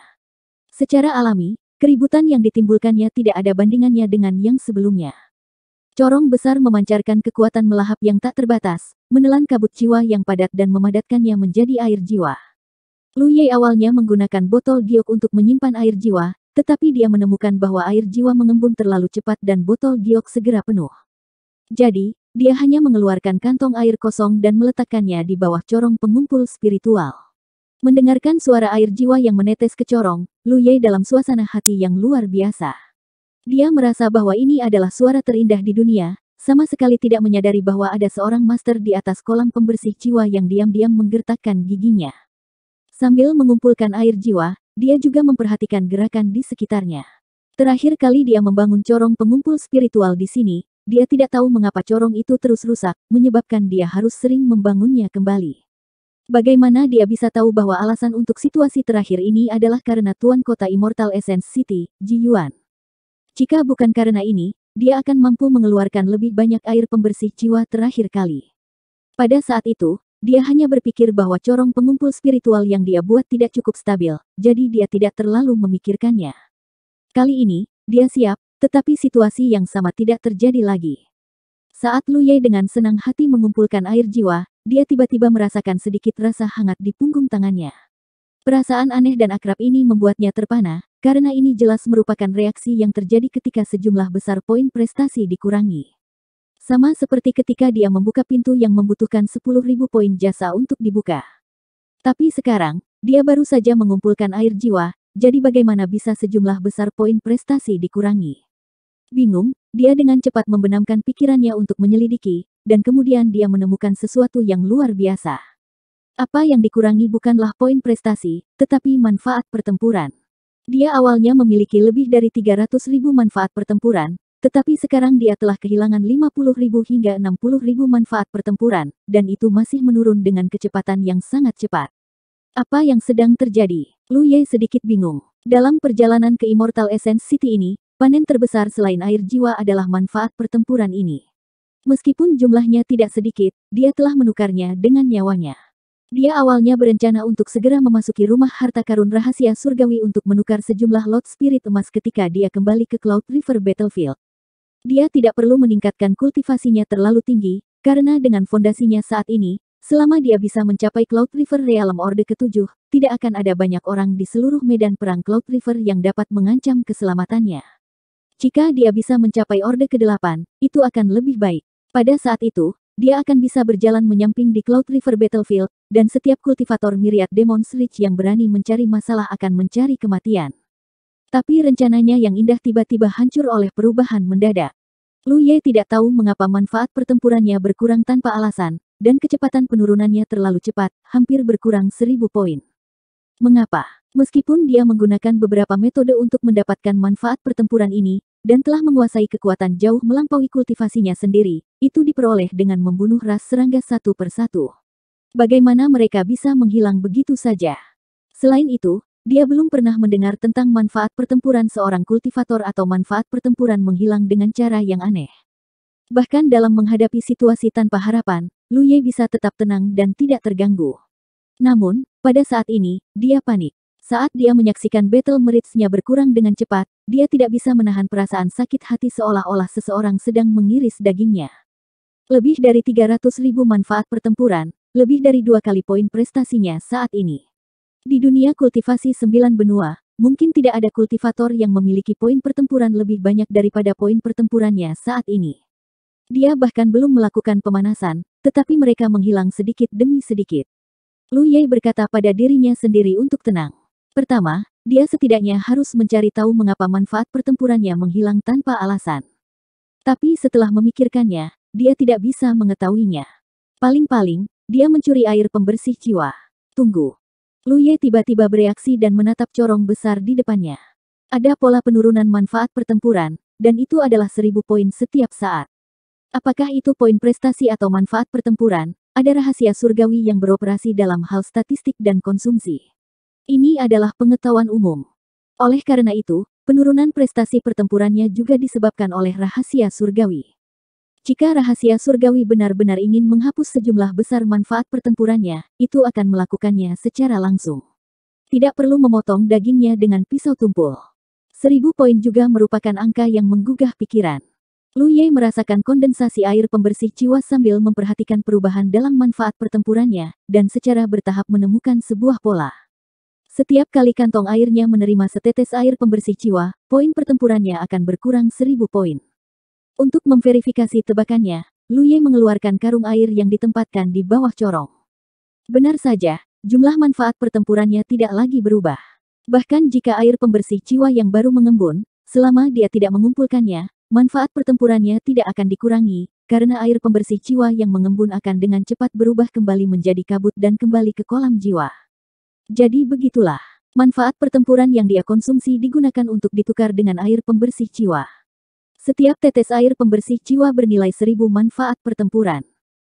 Secara alami, keributan yang ditimbulkannya tidak ada bandingannya dengan yang sebelumnya. Corong besar memancarkan kekuatan melahap yang tak terbatas, menelan kabut jiwa yang padat dan memadatkannya menjadi air jiwa. Lu Ye awalnya menggunakan botol giok untuk menyimpan air jiwa, tetapi dia menemukan bahwa air jiwa mengembun terlalu cepat dan botol giok segera penuh. Jadi, dia hanya mengeluarkan kantong air kosong dan meletakkannya di bawah corong pengumpul spiritual. Mendengarkan suara air jiwa yang menetes ke corong, Lu Ye dalam suasana hati yang luar biasa. Dia merasa bahwa ini adalah suara terindah di dunia, sama sekali tidak menyadari bahwa ada seorang master di atas kolam pembersih jiwa yang diam-diam menggertakkan giginya. Sambil mengumpulkan air jiwa, dia juga memperhatikan gerakan di sekitarnya. Terakhir kali dia membangun corong pengumpul spiritual di sini, dia tidak tahu mengapa corong itu terus rusak, menyebabkan dia harus sering membangunnya kembali. Bagaimana dia bisa tahu bahwa alasan untuk situasi terakhir ini adalah karena tuan kota Immortal Essence City, Ji Yuan. Jika bukan karena ini, dia akan mampu mengeluarkan lebih banyak air pembersih jiwa terakhir kali. Pada saat itu, dia hanya berpikir bahwa corong pengumpul spiritual yang dia buat tidak cukup stabil, jadi dia tidak terlalu memikirkannya. Kali ini, dia siap, tetapi situasi yang sama tidak terjadi lagi. Saat Lu Ye dengan senang hati mengumpulkan air jiwa, dia tiba-tiba merasakan sedikit rasa hangat di punggung tangannya. Perasaan aneh dan akrab ini membuatnya terpana, karena ini jelas merupakan reaksi yang terjadi ketika sejumlah besar poin prestasi dikurangi. Sama seperti ketika dia membuka pintu yang membutuhkan 10.000 poin jasa untuk dibuka. Tapi sekarang, dia baru saja mengumpulkan air jiwa, jadi bagaimana bisa sejumlah besar poin prestasi dikurangi? Bingung, dia dengan cepat membenamkan pikirannya untuk menyelidiki, dan kemudian dia menemukan sesuatu yang luar biasa. Apa yang dikurangi bukanlah poin prestasi, tetapi manfaat pertempuran. Dia awalnya memiliki lebih dari 300.000 manfaat pertempuran, tetapi sekarang dia telah kehilangan 50.000 hingga 60.000 manfaat pertempuran, dan itu masih menurun dengan kecepatan yang sangat cepat. Apa yang sedang terjadi? Lu Ye sedikit bingung. Dalam perjalanan ke Immortal Essence City ini, panen terbesar selain air jiwa adalah manfaat pertempuran ini. Meskipun jumlahnya tidak sedikit, dia telah menukarnya dengan nyawanya. Dia awalnya berencana untuk segera memasuki rumah harta karun rahasia surgawi untuk menukar sejumlah lot spirit emas ketika dia kembali ke Cloud River Battlefield. Dia tidak perlu meningkatkan kultivasinya terlalu tinggi, karena dengan fondasinya saat ini, selama dia bisa mencapai Cloud River Realm Orde ke-7, tidak akan ada banyak orang di seluruh medan perang Cloud River yang dapat mengancam keselamatannya. Jika dia bisa mencapai Orde ke-8, itu akan lebih baik. Pada saat itu, dia akan bisa berjalan menyamping di Cloud River Battlefield, dan setiap kultivator Myriad Demon's Reach yang berani mencari masalah akan mencari kematian. Tapi rencananya yang indah tiba-tiba hancur oleh perubahan mendadak. Lu Ye tidak tahu mengapa manfaat pertempurannya berkurang tanpa alasan, dan kecepatan penurunannya terlalu cepat, hampir berkurang 1000 poin. Mengapa? Meskipun dia menggunakan beberapa metode untuk mendapatkan manfaat pertempuran ini, dan telah menguasai kekuatan jauh melampaui kultivasinya sendiri, itu diperoleh dengan membunuh ras serangga satu persatu. Bagaimana mereka bisa menghilang begitu saja? Selain itu, dia belum pernah mendengar tentang manfaat pertempuran seorang kultivator atau manfaat pertempuran menghilang dengan cara yang aneh. Bahkan dalam menghadapi situasi tanpa harapan, Lu Ye bisa tetap tenang dan tidak terganggu. Namun, pada saat ini, dia panik. Saat dia menyaksikan battle merits-nya berkurang dengan cepat, dia tidak bisa menahan perasaan sakit hati seolah-olah seseorang sedang mengiris dagingnya. Lebih dari 300.000 manfaat pertempuran, lebih dari 2 kali poin prestasinya saat ini. Di dunia kultivasi 9 benua, mungkin tidak ada kultivator yang memiliki poin pertempuran lebih banyak daripada poin pertempurannya saat ini. Dia bahkan belum melakukan pemanasan, tetapi mereka menghilang sedikit demi sedikit. Lu Ye berkata pada dirinya sendiri untuk tenang. Pertama, dia setidaknya harus mencari tahu mengapa manfaat pertempurannya menghilang tanpa alasan. Tapi setelah memikirkannya, dia tidak bisa mengetahuinya. Paling-paling, dia mencuri air pembersih jiwa. Tunggu. Lu Ye tiba-tiba bereaksi dan menatap corong besar di depannya. Ada pola penurunan manfaat pertempuran, dan itu adalah 1000 poin setiap saat. Apakah itu poin prestasi atau manfaat pertempuran? Ada rahasia surgawi yang beroperasi dalam hal statistik dan konsumsi. Ini adalah pengetahuan umum. Oleh karena itu, penurunan prestasi pertempurannya juga disebabkan oleh rahasia surgawi. Jika rahasia surgawi benar-benar ingin menghapus sejumlah besar manfaat pertempurannya, itu akan melakukannya secara langsung. Tidak perlu memotong dagingnya dengan pisau tumpul. 1000 poin juga merupakan angka yang menggugah pikiran. Lu Ye merasakan kondensasi air pembersih jiwa sambil memperhatikan perubahan dalam manfaat pertempurannya, dan secara bertahap menemukan sebuah pola. Setiap kali kantong airnya menerima setetes air pembersih jiwa, poin pertempurannya akan berkurang 1000 poin. Untuk memverifikasi tebakannya, Lu Ye mengeluarkan karung air yang ditempatkan di bawah corong. Benar saja, jumlah manfaat pertempurannya tidak lagi berubah. Bahkan jika air pembersih jiwa yang baru mengembun, selama dia tidak mengumpulkannya, manfaat pertempurannya tidak akan dikurangi, karena air pembersih jiwa yang mengembun akan dengan cepat berubah kembali menjadi kabut dan kembali ke kolam jiwa. Jadi begitulah, manfaat pertempuran yang dia konsumsi digunakan untuk ditukar dengan air pembersih jiwa. Setiap tetes air pembersih jiwa bernilai 1000 manfaat pertempuran.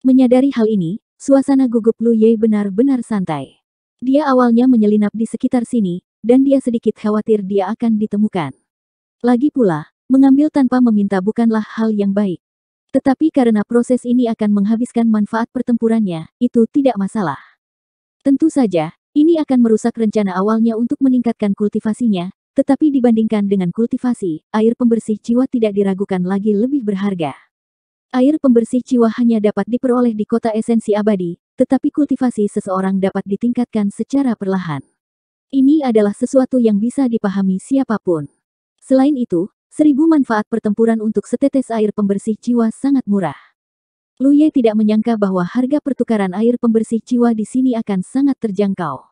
Menyadari hal ini, suasana gugup Lu Ye benar-benar santai. Dia awalnya menyelinap di sekitar sini, dan dia sedikit khawatir dia akan ditemukan. Lagi pula, mengambil tanpa meminta bukanlah hal yang baik. Tetapi karena proses ini akan menghabiskan manfaat pertempurannya, itu tidak masalah. Tentu saja, ini akan merusak rencana awalnya untuk meningkatkan kultivasinya, tetapi dibandingkan dengan kultivasi, air pembersih jiwa tidak diragukan lagi lebih berharga. Air pembersih jiwa hanya dapat diperoleh di kota esensi abadi, tetapi kultivasi seseorang dapat ditingkatkan secara perlahan. Ini adalah sesuatu yang bisa dipahami siapapun. Selain itu, 1000 manfaat pertempuran untuk setetes air pembersih jiwa sangat murah. Lu Ye tidak menyangka bahwa harga pertukaran air pembersih jiwa di sini akan sangat terjangkau.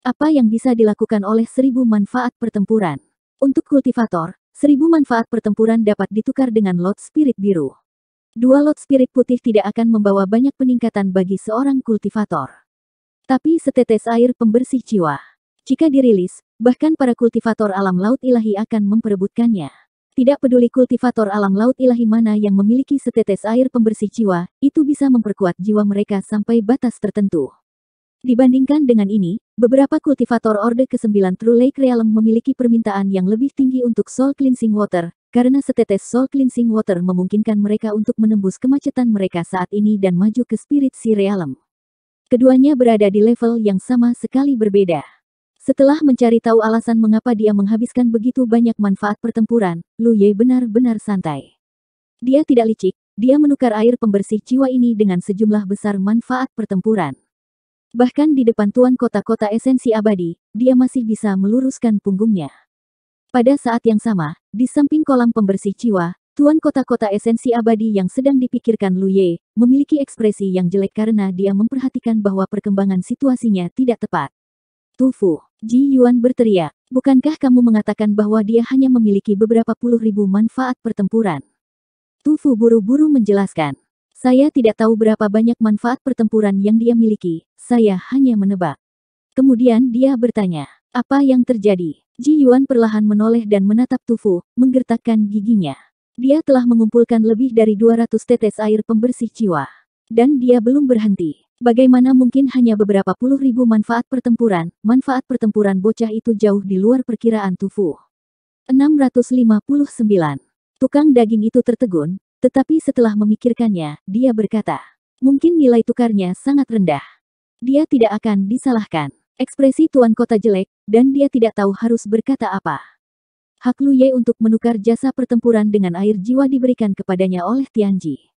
Apa yang bisa dilakukan oleh 1000 manfaat pertempuran? Untuk kultivator, 1000 manfaat pertempuran dapat ditukar dengan lot spirit biru. 2 lot spirit putih tidak akan membawa banyak peningkatan bagi seorang kultivator. Tapi setetes air pembersih jiwa. Jika dirilis, bahkan para kultivator alam laut ilahi akan memperebutkannya. Tidak peduli kultivator alam laut ilahi mana yang memiliki setetes air pembersih jiwa, itu bisa memperkuat jiwa mereka sampai batas tertentu. Dibandingkan dengan ini, beberapa kultivator Orde ke-9 True Lake Realm memiliki permintaan yang lebih tinggi untuk Soul Cleansing Water, karena setetes Soul Cleansing Water memungkinkan mereka untuk menembus kemacetan mereka saat ini dan maju ke Spirit Sea Realm. Keduanya berada di level yang sama sekali berbeda. Setelah mencari tahu alasan mengapa dia menghabiskan begitu banyak manfaat pertempuran, Lu Ye benar-benar santai. Dia tidak licik, dia menukar air pembersih jiwa ini dengan sejumlah besar manfaat pertempuran. Bahkan di depan tuan kota-kota esensi abadi, dia masih bisa meluruskan punggungnya. Pada saat yang sama, di samping kolam pembersih jiwa, Tuan kota-kota esensi abadi yang sedang dipikirkan Lu Ye, memiliki ekspresi yang jelek karena dia memperhatikan bahwa perkembangan situasinya tidak tepat. Tufu, Ji Yuan berteriak, bukankah kamu mengatakan bahwa dia hanya memiliki beberapa puluh ribu manfaat pertempuran? Tufu buru-buru menjelaskan. Saya tidak tahu berapa banyak manfaat pertempuran yang dia miliki, saya hanya menebak. Kemudian dia bertanya, apa yang terjadi? Ji Yuan perlahan menoleh dan menatap Tufu, menggertakkan giginya. Dia telah mengumpulkan lebih dari 200 tetes air pembersih jiwa. Dan dia belum berhenti. Bagaimana mungkin hanya beberapa puluh ribu manfaat pertempuran bocah itu jauh di luar perkiraan Tufu. 659. Tukang daging itu tertegun, tetapi setelah memikirkannya, dia berkata, mungkin nilai tukarnya sangat rendah. Dia tidak akan disalahkan. Ekspresi tuan kota jelek, dan dia tidak tahu harus berkata apa. Hak Lu Ye untuk menukar jasa pertempuran dengan air jiwa diberikan kepadanya oleh Tianji.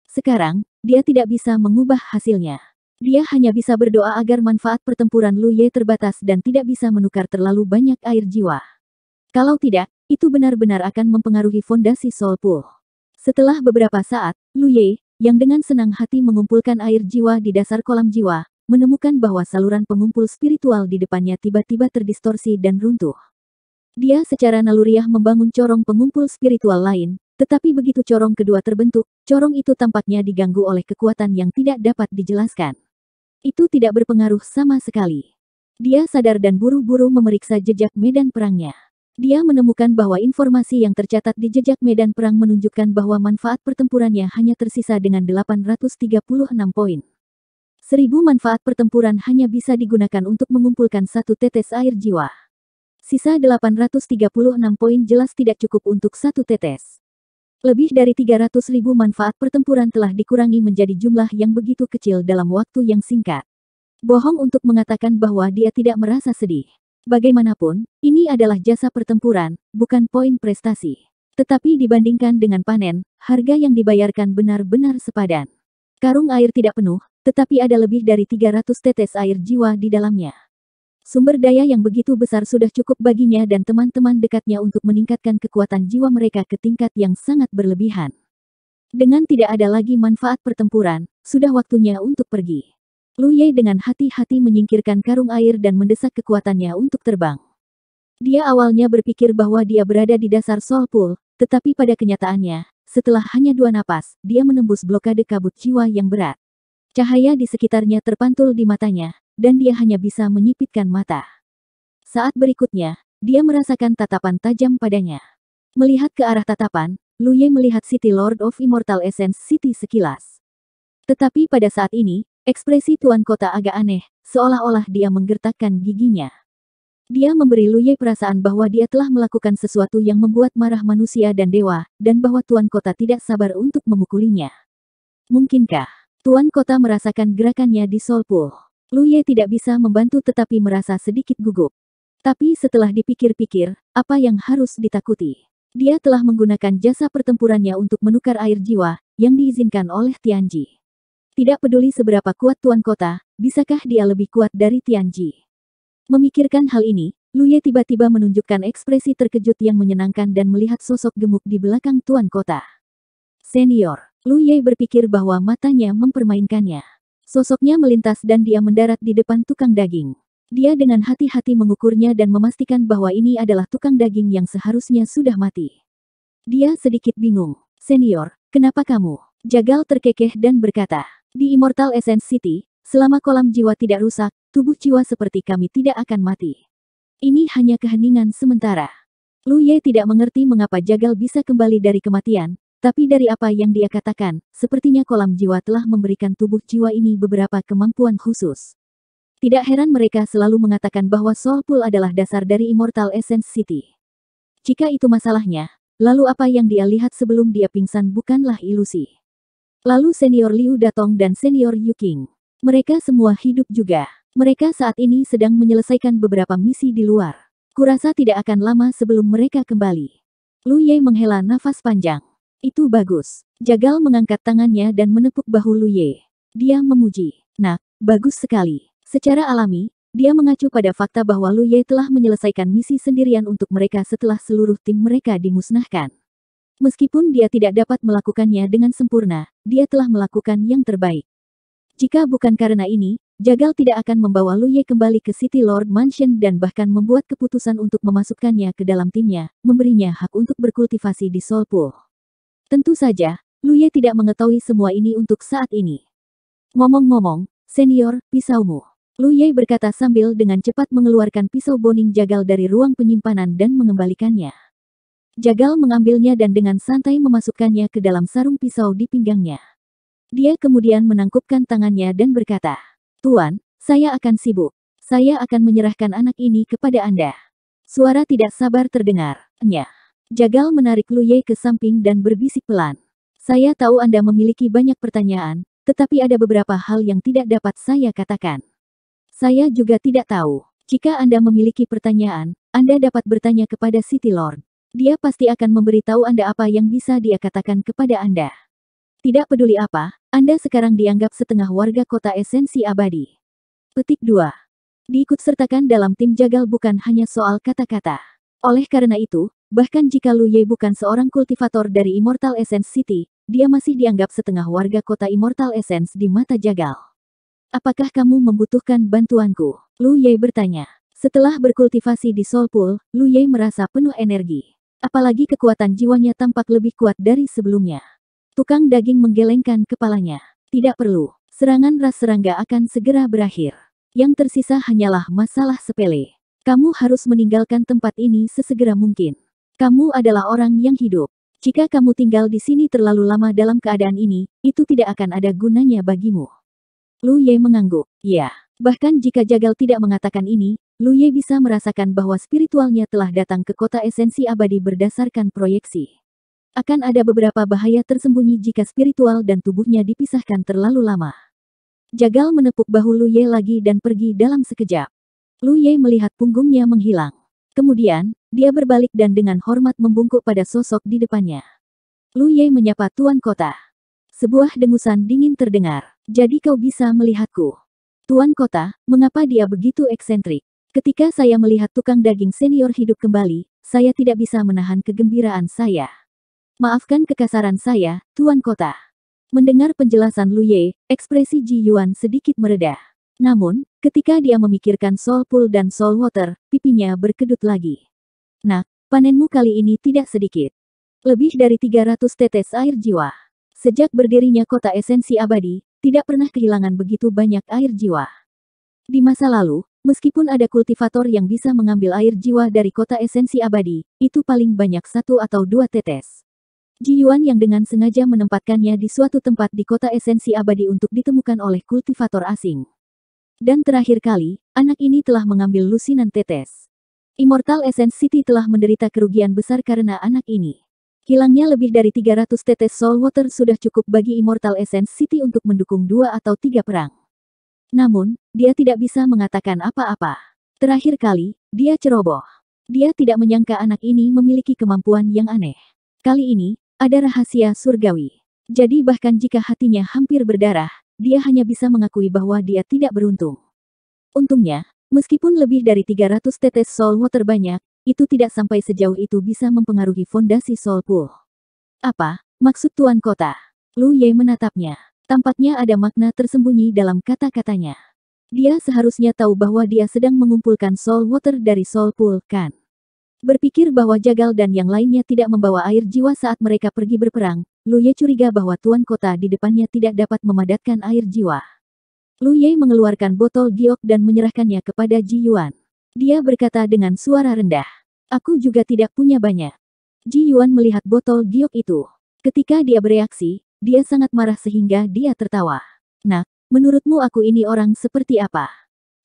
Sekarang, dia tidak bisa mengubah hasilnya. Dia hanya bisa berdoa agar manfaat pertempuran Lu Ye terbatas dan tidak bisa menukar terlalu banyak air jiwa. Kalau tidak, itu benar-benar akan mempengaruhi fondasi Soul Pool. Setelah beberapa saat, Lu Ye, yang dengan senang hati mengumpulkan air jiwa di dasar kolam jiwa, menemukan bahwa saluran pengumpul spiritual di depannya tiba-tiba terdistorsi dan runtuh. Dia secara naluriah membangun corong pengumpul spiritual lain, tetapi begitu corong kedua terbentuk, corong itu tampaknya diganggu oleh kekuatan yang tidak dapat dijelaskan. Itu tidak berpengaruh sama sekali. Dia sadar dan buru-buru memeriksa jejak medan perangnya. Dia menemukan bahwa informasi yang tercatat di jejak medan perang menunjukkan bahwa manfaat pertempurannya hanya tersisa dengan 836 poin. 1000 manfaat pertempuran hanya bisa digunakan untuk mengumpulkan satu tetes air jiwa. Sisa 836 poin jelas tidak cukup untuk satu tetes. Lebih dari 300.000 manfaat pertempuran telah dikurangi menjadi jumlah yang begitu kecil dalam waktu yang singkat. Bohong untuk mengatakan bahwa dia tidak merasa sedih. Bagaimanapun, ini adalah jasa pertempuran, bukan poin prestasi. Tetapi dibandingkan dengan panen, harga yang dibayarkan benar-benar sepadan. Karung air tidak penuh, tetapi ada lebih dari 300 tetes air jiwa di dalamnya. Sumber daya yang begitu besar sudah cukup baginya dan teman-teman dekatnya untuk meningkatkan kekuatan jiwa mereka ke tingkat yang sangat berlebihan. Dengan tidak ada lagi manfaat pertempuran, sudah waktunya untuk pergi. Lu Ye dengan hati-hati menyingkirkan karung air dan mendesak kekuatannya untuk terbang. Dia awalnya berpikir bahwa dia berada di dasar Soul Pool, tetapi pada kenyataannya, setelah hanya 2 napas, dia menembus blokade kabut jiwa yang berat. Cahaya di sekitarnya terpantul di matanya, dan dia hanya bisa menyipitkan mata. Saat berikutnya, dia merasakan tatapan tajam padanya. Melihat ke arah tatapan, Lu Ye melihat City Lord of Immortal Essence City sekilas. Tetapi pada saat ini, ekspresi tuan kota agak aneh, seolah-olah dia menggertakkan giginya. Dia memberi Lu Ye perasaan bahwa dia telah melakukan sesuatu yang membuat marah manusia dan dewa, dan bahwa tuan kota tidak sabar untuk memukulinya. Mungkinkah tuan kota merasakan gerakannya di Soul Pool? Lu Ye tidak bisa membantu tetapi merasa sedikit gugup. Tapi setelah dipikir-pikir, apa yang harus ditakuti? Dia telah menggunakan jasa pertempurannya untuk menukar air jiwa, yang diizinkan oleh Tianji. Tidak peduli seberapa kuat tuan kota, bisakah dia lebih kuat dari Tianji? Memikirkan hal ini, Lu Ye tiba-tiba menunjukkan ekspresi terkejut yang menyenangkan dan melihat sosok gemuk di belakang tuan kota. Senior, Lu Ye berpikir bahwa matanya mempermainkannya. Sosoknya melintas dan dia mendarat di depan tukang daging. Dia dengan hati-hati mengukurnya dan memastikan bahwa ini adalah tukang daging yang seharusnya sudah mati. Dia sedikit bingung. Senior, kenapa kamu? Jagal terkekeh dan berkata, di Immortal Essence City, selama kolam jiwa tidak rusak, tubuh jiwa seperti kami tidak akan mati. Ini hanya keheningan sementara. Lu Ye tidak mengerti mengapa Jagal bisa kembali dari kematian, tapi dari apa yang dia katakan, sepertinya kolam jiwa telah memberikan tubuh jiwa ini beberapa kemampuan khusus. Tidak heran mereka selalu mengatakan bahwa Soul Pool adalah dasar dari Immortal Essence City. Jika itu masalahnya, lalu apa yang dia lihat sebelum dia pingsan bukanlah ilusi. Lalu senior Liu Datong dan senior Yu Qing. Mereka semua hidup juga. Mereka saat ini sedang menyelesaikan beberapa misi di luar. Kurasa tidak akan lama sebelum mereka kembali. Lu Ye menghela nafas panjang. Itu bagus. Jagal mengangkat tangannya dan menepuk bahu Lu Ye. Dia memuji. Nak, bagus sekali. Secara alami, Dia mengacu pada fakta bahwa Lu Ye telah menyelesaikan misi sendirian untuk mereka setelah seluruh tim mereka dimusnahkan. Meskipun dia tidak dapat melakukannya dengan sempurna, dia telah melakukan yang terbaik. Jika bukan karena ini, Jagal tidak akan membawa Lu Ye kembali ke City Lord Mansion dan bahkan membuat keputusan untuk memasukkannya ke dalam timnya, memberinya hak untuk berkultivasi di Soul Pool. Tentu saja, Lu Ye tidak mengetahui semua ini untuk saat ini. Ngomong-ngomong, senior, pisaumu. Lu Ye berkata sambil dengan cepat mengeluarkan pisau boning Jagal dari ruang penyimpanan dan mengembalikannya. Jagal mengambilnya dan dengan santai memasukkannya ke dalam sarung pisau di pinggangnya. Dia kemudian menangkupkan tangannya dan berkata, "Tuan, saya akan sibuk. Saya akan menyerahkan anak ini kepada Anda." Suara tidak sabar terdengar. "Nyah." Jagal menarik Lu Ye ke samping dan berbisik pelan. "Saya tahu Anda memiliki banyak pertanyaan, tetapi ada beberapa hal yang tidak dapat saya katakan. Saya juga tidak tahu. Jika Anda memiliki pertanyaan, Anda dapat bertanya kepada City Lord. Dia pasti akan memberitahu Anda apa yang bisa dia katakan kepada Anda. Tidak peduli apa, Anda sekarang dianggap setengah warga kota esensi abadi." Petik 2. Diikutsertakan dalam tim Jagal bukan hanya soal kata-kata. Oleh karena itu, bahkan jika Lu Ye bukan seorang kultivator dari Immortal Essence City, dia masih dianggap setengah warga kota Immortal Essence di mata Jagal. "Apakah kamu membutuhkan bantuanku?" Lu Ye bertanya. Setelah berkultivasi di Soul Pool, Lu Ye merasa penuh energi. Apalagi kekuatan jiwanya tampak lebih kuat dari sebelumnya. Tukang daging menggelengkan kepalanya. "Tidak perlu. Serangan ras serangga akan segera berakhir. Yang tersisa hanyalah masalah sepele. Kamu harus meninggalkan tempat ini sesegera mungkin. Kamu adalah orang yang hidup. Jika kamu tinggal di sini terlalu lama dalam keadaan ini, itu tidak akan ada gunanya bagimu." Lu Ye mengangguk. Ya, bahkan jika Jagal tidak mengatakan ini, Lu Ye bisa merasakan bahwa spiritualnya telah datang ke kota esensi abadi berdasarkan proyeksi. Akan ada beberapa bahaya tersembunyi jika spiritual dan tubuhnya dipisahkan terlalu lama. Jagal menepuk bahu Lu Ye lagi dan pergi dalam sekejap. Lu Ye melihat punggungnya menghilang. Kemudian, dia berbalik dan dengan hormat membungkuk pada sosok di depannya. Lu Ye menyapa Tuan Kota. Sebuah dengusan dingin terdengar. "Jadi kau bisa melihatku." "Tuan Kota, mengapa dia begitu eksentrik?" "Ketika saya melihat tukang daging senior hidup kembali, saya tidak bisa menahan kegembiraan saya. Maafkan kekasaran saya, Tuan Kota." Mendengar penjelasan Lu Ye, ekspresi Ji Yuan sedikit mereda. Namun, ketika dia memikirkan Soul Pool dan Soul Water, pipinya berkedut lagi. "Nak, panenmu kali ini tidak sedikit. Lebih dari 300 tetes air jiwa." Sejak berdirinya kota esensi abadi, tidak pernah kehilangan begitu banyak air jiwa. Di masa lalu, meskipun ada kultivator yang bisa mengambil air jiwa dari kota esensi abadi, itu paling banyak 1 atau 2 tetes. Ji Yuan yang dengan sengaja menempatkannya di suatu tempat di kota esensi abadi untuk ditemukan oleh kultivator asing. Dan terakhir kali, anak ini telah mengambil lusinan tetes. Immortal Essence City telah menderita kerugian besar karena anak ini. Hilangnya lebih dari 300 tetes Soul Water sudah cukup bagi Immortal Essence City untuk mendukung 2 atau 3 perang. Namun, dia tidak bisa mengatakan apa-apa. Terakhir kali, dia ceroboh. Dia tidak menyangka anak ini memiliki kemampuan yang aneh. Kali ini, ada rahasia surgawi. Jadi bahkan jika hatinya hampir berdarah, dia hanya bisa mengakui bahwa dia tidak beruntung. Untungnya, meskipun lebih dari 300 tetes Soul Water banyak, itu tidak sampai sejauh itu bisa mempengaruhi fondasi Soul Pool. "Apa maksud Tuan Kota?" Lu Ye menatapnya. Tampaknya ada makna tersembunyi dalam kata-katanya. Dia seharusnya tahu bahwa dia sedang mengumpulkan Soul Water dari Soul Pool, kan? Berpikir bahwa Jagal dan yang lainnya tidak membawa air jiwa saat mereka pergi berperang, Lu Ye curiga bahwa Tuan Kota di depannya tidak dapat memadatkan air jiwa. Lu Ye mengeluarkan botol giok dan menyerahkannya kepada Ji Yuan. Dia berkata dengan suara rendah, "Aku juga tidak punya banyak." Ji Yuan melihat botol giok itu. Ketika dia bereaksi, dia sangat marah sehingga dia tertawa. "Nak, menurutmu aku ini orang seperti apa?"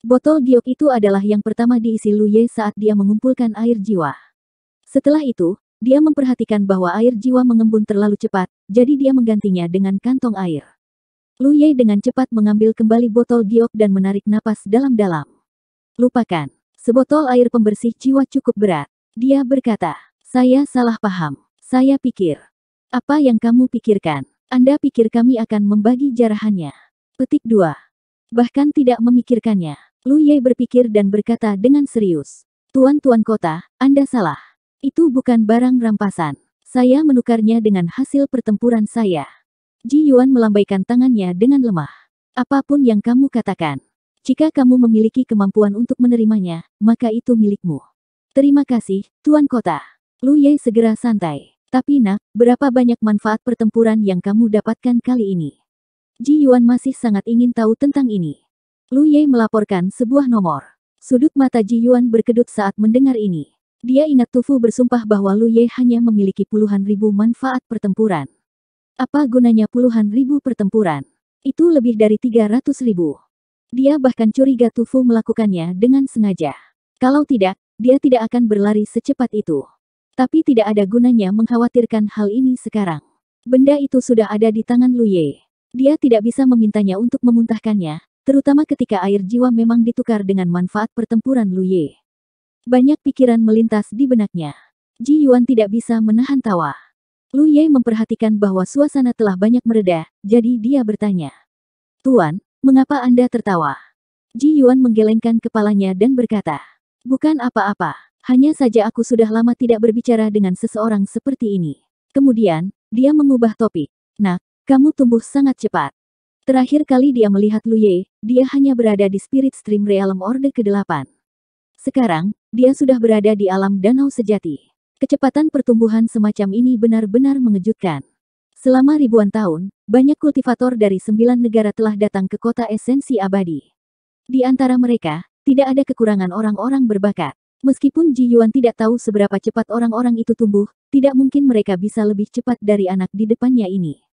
Botol giok itu adalah yang pertama diisi Lu Ye saat dia mengumpulkan air jiwa. Setelah itu, dia memperhatikan bahwa air jiwa mengembun terlalu cepat, jadi dia menggantinya dengan kantong air. Lu Ye dengan cepat mengambil kembali botol giok dan menarik napas dalam-dalam. "Lupakan. Sebotol air pembersih jiwa cukup berat." Dia berkata, "Saya salah paham. Saya pikir." "Apa yang kamu pikirkan? Anda pikir kami akan membagi jarahannya?" Petik 2. Bahkan tidak memikirkannya. Lu Ye berpikir dan berkata dengan serius. Tuan-tuan kota, Anda salah. Itu bukan barang rampasan. Saya menukarnya dengan hasil pertempuran saya. Ji Yuan melambaikan tangannya dengan lemah. Apapun yang kamu katakan. Jika kamu memiliki kemampuan untuk menerimanya, maka itu milikmu. Terima kasih, Tuan Kota. Lu Ye segera santai. Tapi nak, berapa banyak manfaat pertempuran yang kamu dapatkan kali ini? Ji Yuan masih sangat ingin tahu tentang ini. Lu Ye melaporkan sebuah nomor. Sudut mata Ji Yuan berkedut saat mendengar ini. Dia ingat Tu Fu bersumpah bahwa Lu Ye hanya memiliki puluhan ribu manfaat pertempuran. Apa gunanya puluhan ribu pertempuran? Itu lebih dari 300 ribu. Dia bahkan curiga Tu Fu melakukannya dengan sengaja. Kalau tidak, dia tidak akan berlari secepat itu. Tapi tidak ada gunanya mengkhawatirkan hal ini sekarang. Benda itu sudah ada di tangan Lu Ye. Dia tidak bisa memintanya untuk memuntahkannya, terutama ketika air jiwa memang ditukar dengan manfaat pertempuran Lu Ye. Banyak pikiran melintas di benaknya. Ji Yuan tidak bisa menahan tawa. Lu Ye memperhatikan bahwa suasana telah banyak mereda, jadi dia bertanya. Tuan, mengapa Anda tertawa? Ji Yuan menggelengkan kepalanya dan berkata. Bukan apa-apa, hanya saja aku sudah lama tidak berbicara dengan seseorang seperti ini. Kemudian, dia mengubah topik. Nak, kamu tumbuh sangat cepat. Terakhir kali dia melihat Lu Ye, dia hanya berada di Spirit Stream Realm Orde ke-8. Sekarang, dia sudah berada di alam danau sejati. Kecepatan pertumbuhan semacam ini benar-benar mengejutkan. Selama ribuan tahun, banyak kultivator dari 9 negara telah datang ke kota esensi abadi. Di antara mereka, tidak ada kekurangan orang-orang berbakat. Meskipun Ji Yuan tidak tahu seberapa cepat orang-orang itu tumbuh, tidak mungkin mereka bisa lebih cepat dari anak di depannya ini.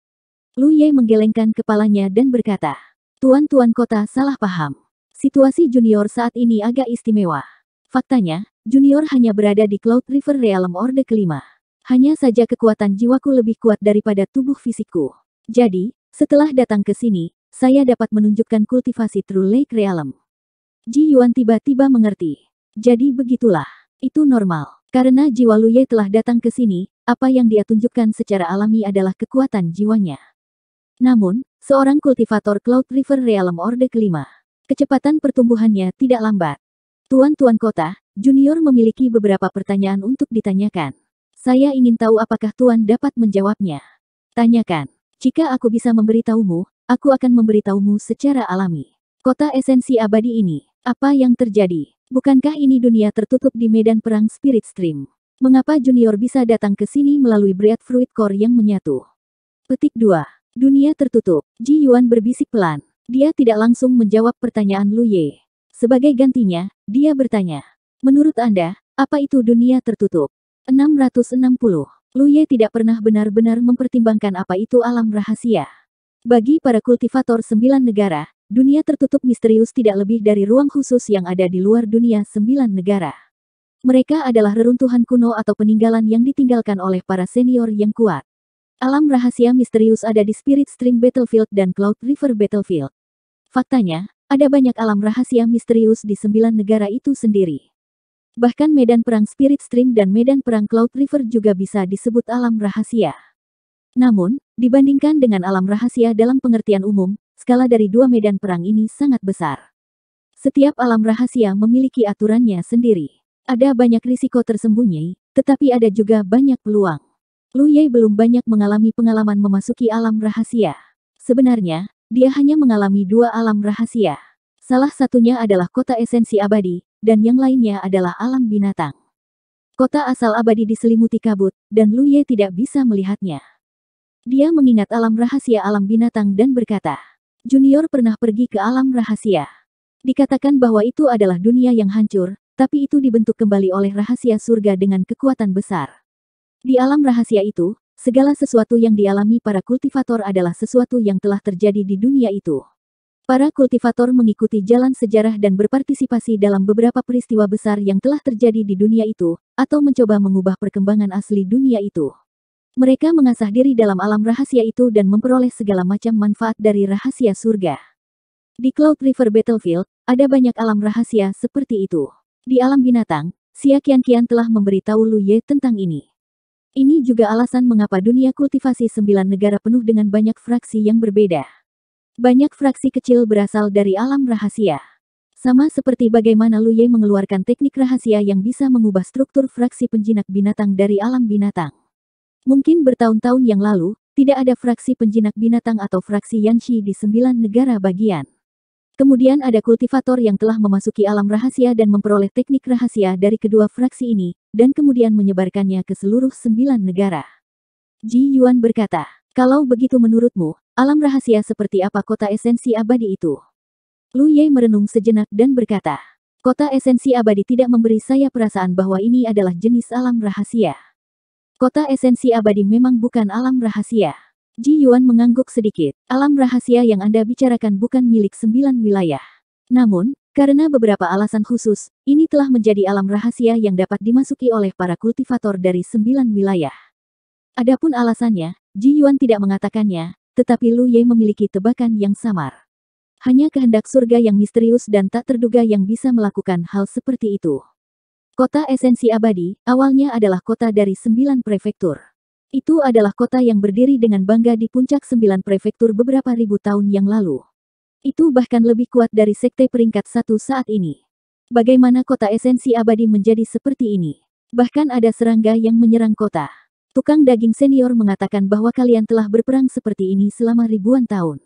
Lu Ye menggelengkan kepalanya dan berkata, Tuan-tuan kota salah paham. Situasi junior saat ini agak istimewa. Faktanya, junior hanya berada di Cloud River Realm Orde ke-5. Hanya saja kekuatan jiwaku lebih kuat daripada tubuh fisikku. Jadi, setelah datang ke sini, saya dapat menunjukkan kultivasi True Lake Realm. Ji Yuan tiba-tiba mengerti. Jadi begitulah. Itu normal. Karena jiwa Lu Ye telah datang ke sini, apa yang dia tunjukkan secara alami adalah kekuatan jiwanya. Namun, seorang kultivator Cloud River Realm Orde ke-5. Kecepatan pertumbuhannya tidak lambat. Tuan-tuan kota, junior memiliki beberapa pertanyaan untuk ditanyakan. Saya ingin tahu apakah Tuan dapat menjawabnya. Tanyakan. Jika aku bisa memberitahumu, aku akan memberitahumu secara alami. Kota esensi abadi ini, apa yang terjadi? Bukankah ini dunia tertutup di medan perang Spirit Stream? Mengapa junior bisa datang ke sini melalui Breath Fruit Core yang menyatu? Petik 2. Dunia tertutup. Ji Yuan berbisik pelan. Dia tidak langsung menjawab pertanyaan Lu Ye. Sebagai gantinya, dia bertanya. Menurut Anda, apa itu dunia tertutup? 660. Lu Ye tidak pernah benar-benar mempertimbangkan apa itu alam rahasia. Bagi para kultivator 9 negara, dunia tertutup misterius tidak lebih dari ruang khusus yang ada di luar dunia 9 negara. Mereka adalah reruntuhan kuno atau peninggalan yang ditinggalkan oleh para senior yang kuat. Alam rahasia misterius ada di Spirit Stream Battlefield dan Cloud River Battlefield. Faktanya, ada banyak alam rahasia misterius di 9 negara itu sendiri. Bahkan medan perang Spirit Stream dan medan perang Cloud River juga bisa disebut alam rahasia. Namun, dibandingkan dengan alam rahasia dalam pengertian umum, skala dari dua medan perang ini sangat besar. Setiap alam rahasia memiliki aturannya sendiri. Ada banyak risiko tersembunyi, tetapi ada juga banyak peluang. Lu Ye belum banyak mengalami pengalaman memasuki alam rahasia. Sebenarnya, dia hanya mengalami 2 alam rahasia. Salah satunya adalah kota esensi abadi, dan yang lainnya adalah alam binatang. Kota asal abadi diselimuti kabut, dan Lu Ye tidak bisa melihatnya. Dia mengingat alam rahasia alam binatang dan berkata, Junior pernah pergi ke alam rahasia. Dikatakan bahwa itu adalah dunia yang hancur, tapi itu dibentuk kembali oleh rahasia surga dengan kekuatan besar. Di alam rahasia itu, segala sesuatu yang dialami para kultivator adalah sesuatu yang telah terjadi di dunia itu. Para kultivator mengikuti jalan sejarah dan berpartisipasi dalam beberapa peristiwa besar yang telah terjadi di dunia itu, atau mencoba mengubah perkembangan asli dunia itu. Mereka mengasah diri dalam alam rahasia itu dan memperoleh segala macam manfaat dari rahasia surga. Di Cloud River Battlefield, ada banyak alam rahasia seperti itu. Di alam binatang, Xia Qianqian telah memberitahu Lu Ye tentang ini. Ini juga alasan mengapa dunia kultivasi 9 negara penuh dengan banyak fraksi yang berbeda. Banyak fraksi kecil berasal dari alam rahasia. Sama seperti bagaimana Lu Ye mengeluarkan teknik rahasia yang bisa mengubah struktur fraksi penjinak binatang dari alam binatang. Mungkin bertahun-tahun yang lalu, tidak ada fraksi penjinak binatang atau fraksi Yanxi di 9 negara bagian. Kemudian ada kultivator yang telah memasuki alam rahasia dan memperoleh teknik rahasia dari kedua fraksi ini, dan kemudian menyebarkannya ke seluruh 9 negara. Ji Yuan berkata, kalau begitu menurutmu, alam rahasia seperti apa kota esensi abadi itu? Lu Ye merenung sejenak dan berkata, kota esensi abadi tidak memberi saya perasaan bahwa ini adalah jenis alam rahasia. Kota esensi abadi memang bukan alam rahasia. Ji Yuan mengangguk sedikit. Alam rahasia yang Anda bicarakan bukan milik 9 wilayah. Namun, karena beberapa alasan khusus, ini telah menjadi alam rahasia yang dapat dimasuki oleh para kultivator dari 9 wilayah. Adapun alasannya, Ji Yuan tidak mengatakannya, tetapi Lu Ye memiliki tebakan yang samar. Hanya kehendak surga yang misterius dan tak terduga yang bisa melakukan hal seperti itu. Kota esensi abadi, awalnya adalah kota dari 9 prefektur. Itu adalah kota yang berdiri dengan bangga di puncak 9 prefektur beberapa ribu tahun yang lalu. Itu bahkan lebih kuat dari sekte peringkat 1 saat ini. Bagaimana kota esensi abadi menjadi seperti ini? Bahkan ada serangga yang menyerang kota. Tukang daging senior mengatakan bahwa kalian telah berperang seperti ini selama ribuan tahun.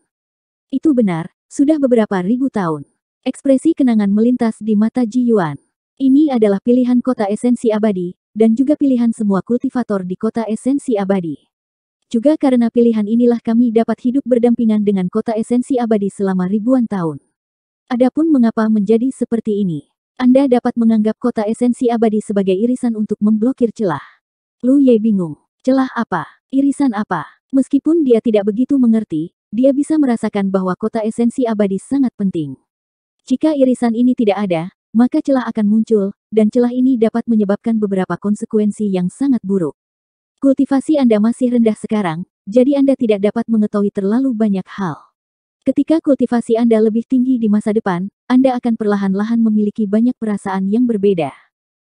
Itu benar, sudah beberapa ribu tahun. Ekspresi kenangan melintas di mata Ji Yuan. Ini adalah pilihan kota esensi abadi, dan juga pilihan semua kultivator di kota esensi abadi. Juga karena pilihan inilah kami dapat hidup berdampingan dengan kota esensi abadi selama ribuan tahun. Adapun mengapa menjadi seperti ini? Anda dapat menganggap kota esensi abadi sebagai irisan untuk memblokir celah. Lu Ye bingung. Celah apa? Irisan apa? Meskipun dia tidak begitu mengerti, dia bisa merasakan bahwa kota esensi abadi sangat penting. Jika irisan ini tidak ada, maka celah akan muncul, dan celah ini dapat menyebabkan beberapa konsekuensi yang sangat buruk. Kultivasi Anda masih rendah sekarang, jadi Anda tidak dapat mengetahui terlalu banyak hal. Ketika kultivasi Anda lebih tinggi di masa depan, Anda akan perlahan-lahan memiliki banyak perasaan yang berbeda.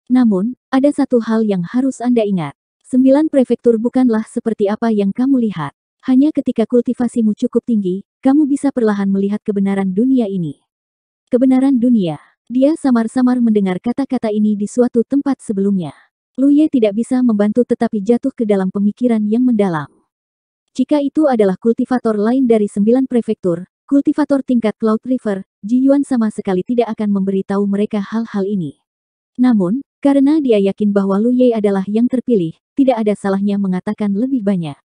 Namun, ada satu hal yang harus Anda ingat. 9 prefektur bukanlah seperti apa yang kamu lihat. Hanya ketika kultivasimu cukup tinggi, kamu bisa perlahan melihat kebenaran dunia ini. Kebenaran dunia. Dia samar-samar mendengar kata-kata ini di suatu tempat sebelumnya. Lu Ye tidak bisa membantu tetapi jatuh ke dalam pemikiran yang mendalam. Jika itu adalah kultivator lain dari 9 prefektur, kultivator tingkat Cloud River, Ji Yuan sama sekali tidak akan memberitahu mereka hal-hal ini. Namun, karena dia yakin bahwa Lu Ye adalah yang terpilih, tidak ada salahnya mengatakan lebih banyak.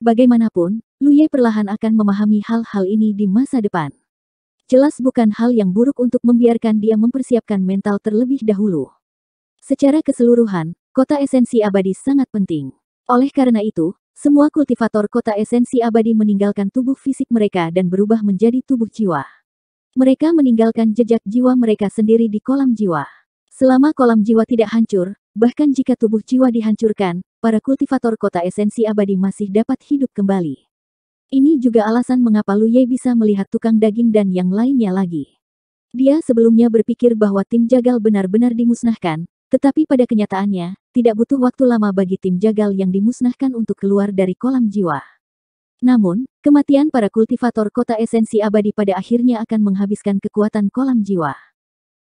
Bagaimanapun, Lu Ye perlahan akan memahami hal-hal ini di masa depan. Jelas bukan hal yang buruk untuk membiarkan dia mempersiapkan mental terlebih dahulu. Secara keseluruhan, kota esensi abadi sangat penting. Oleh karena itu, semua kultivator kota esensi abadi meninggalkan tubuh fisik mereka dan berubah menjadi tubuh jiwa. Mereka meninggalkan jejak jiwa mereka sendiri di kolam jiwa. Selama kolam jiwa tidak hancur, bahkan jika tubuh jiwa dihancurkan, para kultivator kota esensi abadi masih dapat hidup kembali. Ini juga alasan mengapa Lu Ye bisa melihat tukang daging dan yang lainnya lagi. Dia sebelumnya berpikir bahwa tim jagal benar-benar dimusnahkan, tetapi pada kenyataannya, tidak butuh waktu lama bagi tim jagal yang dimusnahkan untuk keluar dari kolam jiwa. Namun, kematian para kultivator kota esensi abadi pada akhirnya akan menghabiskan kekuatan kolam jiwa.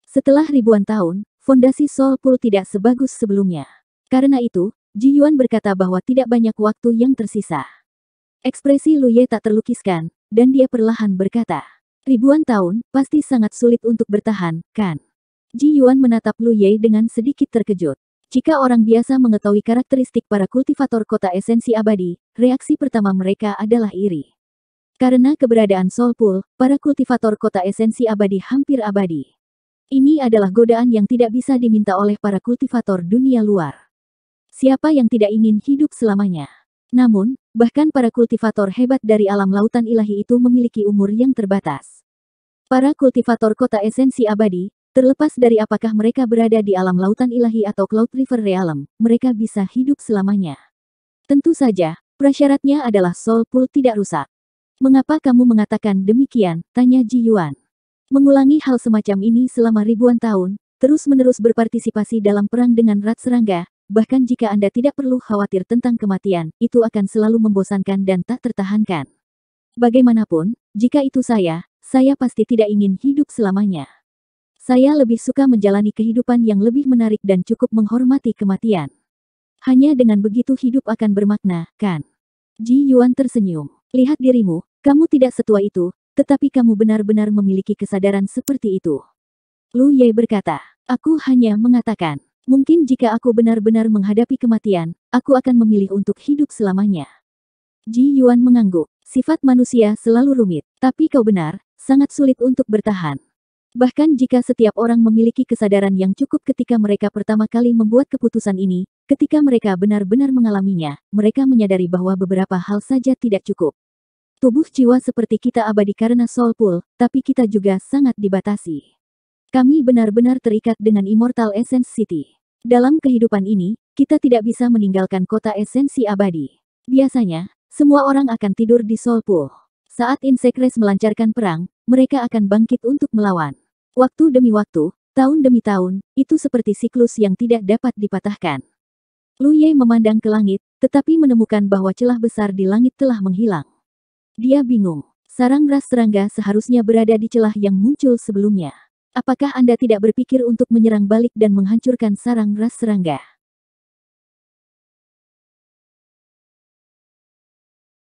Setelah ribuan tahun, fondasi Soul Pool tidak sebagus sebelumnya. Karena itu, Ji Yuan berkata bahwa tidak banyak waktu yang tersisa. Ekspresi Lu Ye tak terlukiskan, dan dia perlahan berkata, ribuan tahun, pasti sangat sulit untuk bertahan, kan? Ji Yuan menatap Lu Ye dengan sedikit terkejut. Jika orang biasa mengetahui karakteristik para kultivator kota esensi abadi, reaksi pertama mereka adalah iri. Karena keberadaan Soul Pool, para kultivator kota esensi abadi hampir abadi. Ini adalah godaan yang tidak bisa diminta oleh para kultivator dunia luar. Siapa yang tidak ingin hidup selamanya? Namun, bahkan para kultivator hebat dari alam lautan ilahi itu memiliki umur yang terbatas. Para kultivator kota esensi abadi, terlepas dari apakah mereka berada di alam lautan ilahi atau Cloud River Realm, mereka bisa hidup selamanya. Tentu saja, prasyaratnya adalah Soul Pool tidak rusak. Mengapa kamu mengatakan demikian? Tanya Ji Yuan. Mengulangi hal semacam ini selama ribuan tahun, terus-menerus berpartisipasi dalam perang dengan rat serangga, bahkan jika Anda tidak perlu khawatir tentang kematian, itu akan selalu membosankan dan tak tertahankan. Bagaimanapun, jika itu saya pasti tidak ingin hidup selamanya. Saya lebih suka menjalani kehidupan yang lebih menarik dan cukup menghormati kematian. Hanya dengan begitu hidup akan bermakna, kan? Ji Yuan tersenyum. Lihat dirimu, kamu tidak setua itu, tetapi kamu benar-benar memiliki kesadaran seperti itu. Lu Ye berkata, aku hanya mengatakan, mungkin jika aku benar-benar menghadapi kematian, aku akan memilih untuk hidup selamanya. Ji Yuan mengangguk. Sifat manusia selalu rumit, tapi kau benar, sangat sulit untuk bertahan. Bahkan jika setiap orang memiliki kesadaran yang cukup ketika mereka pertama kali membuat keputusan ini, ketika mereka benar-benar mengalaminya, mereka menyadari bahwa beberapa hal saja tidak cukup. Tubuh jiwa seperti kita abadi karena soul pool, tapi kita juga sangat dibatasi. Kami benar-benar terikat dengan Immortal Essence City. Dalam kehidupan ini, kita tidak bisa meninggalkan kota esensi abadi. Biasanya, semua orang akan tidur di soul pool. Saat Insect Race melancarkan perang, mereka akan bangkit untuk melawan. Waktu demi waktu, tahun demi tahun, itu seperti siklus yang tidak dapat dipatahkan. Lu Ye memandang ke langit, tetapi menemukan bahwa celah besar di langit telah menghilang. Dia bingung. Sarang ras serangga seharusnya berada di celah yang muncul sebelumnya. Apakah Anda tidak berpikir untuk menyerang balik dan menghancurkan sarang ras serangga?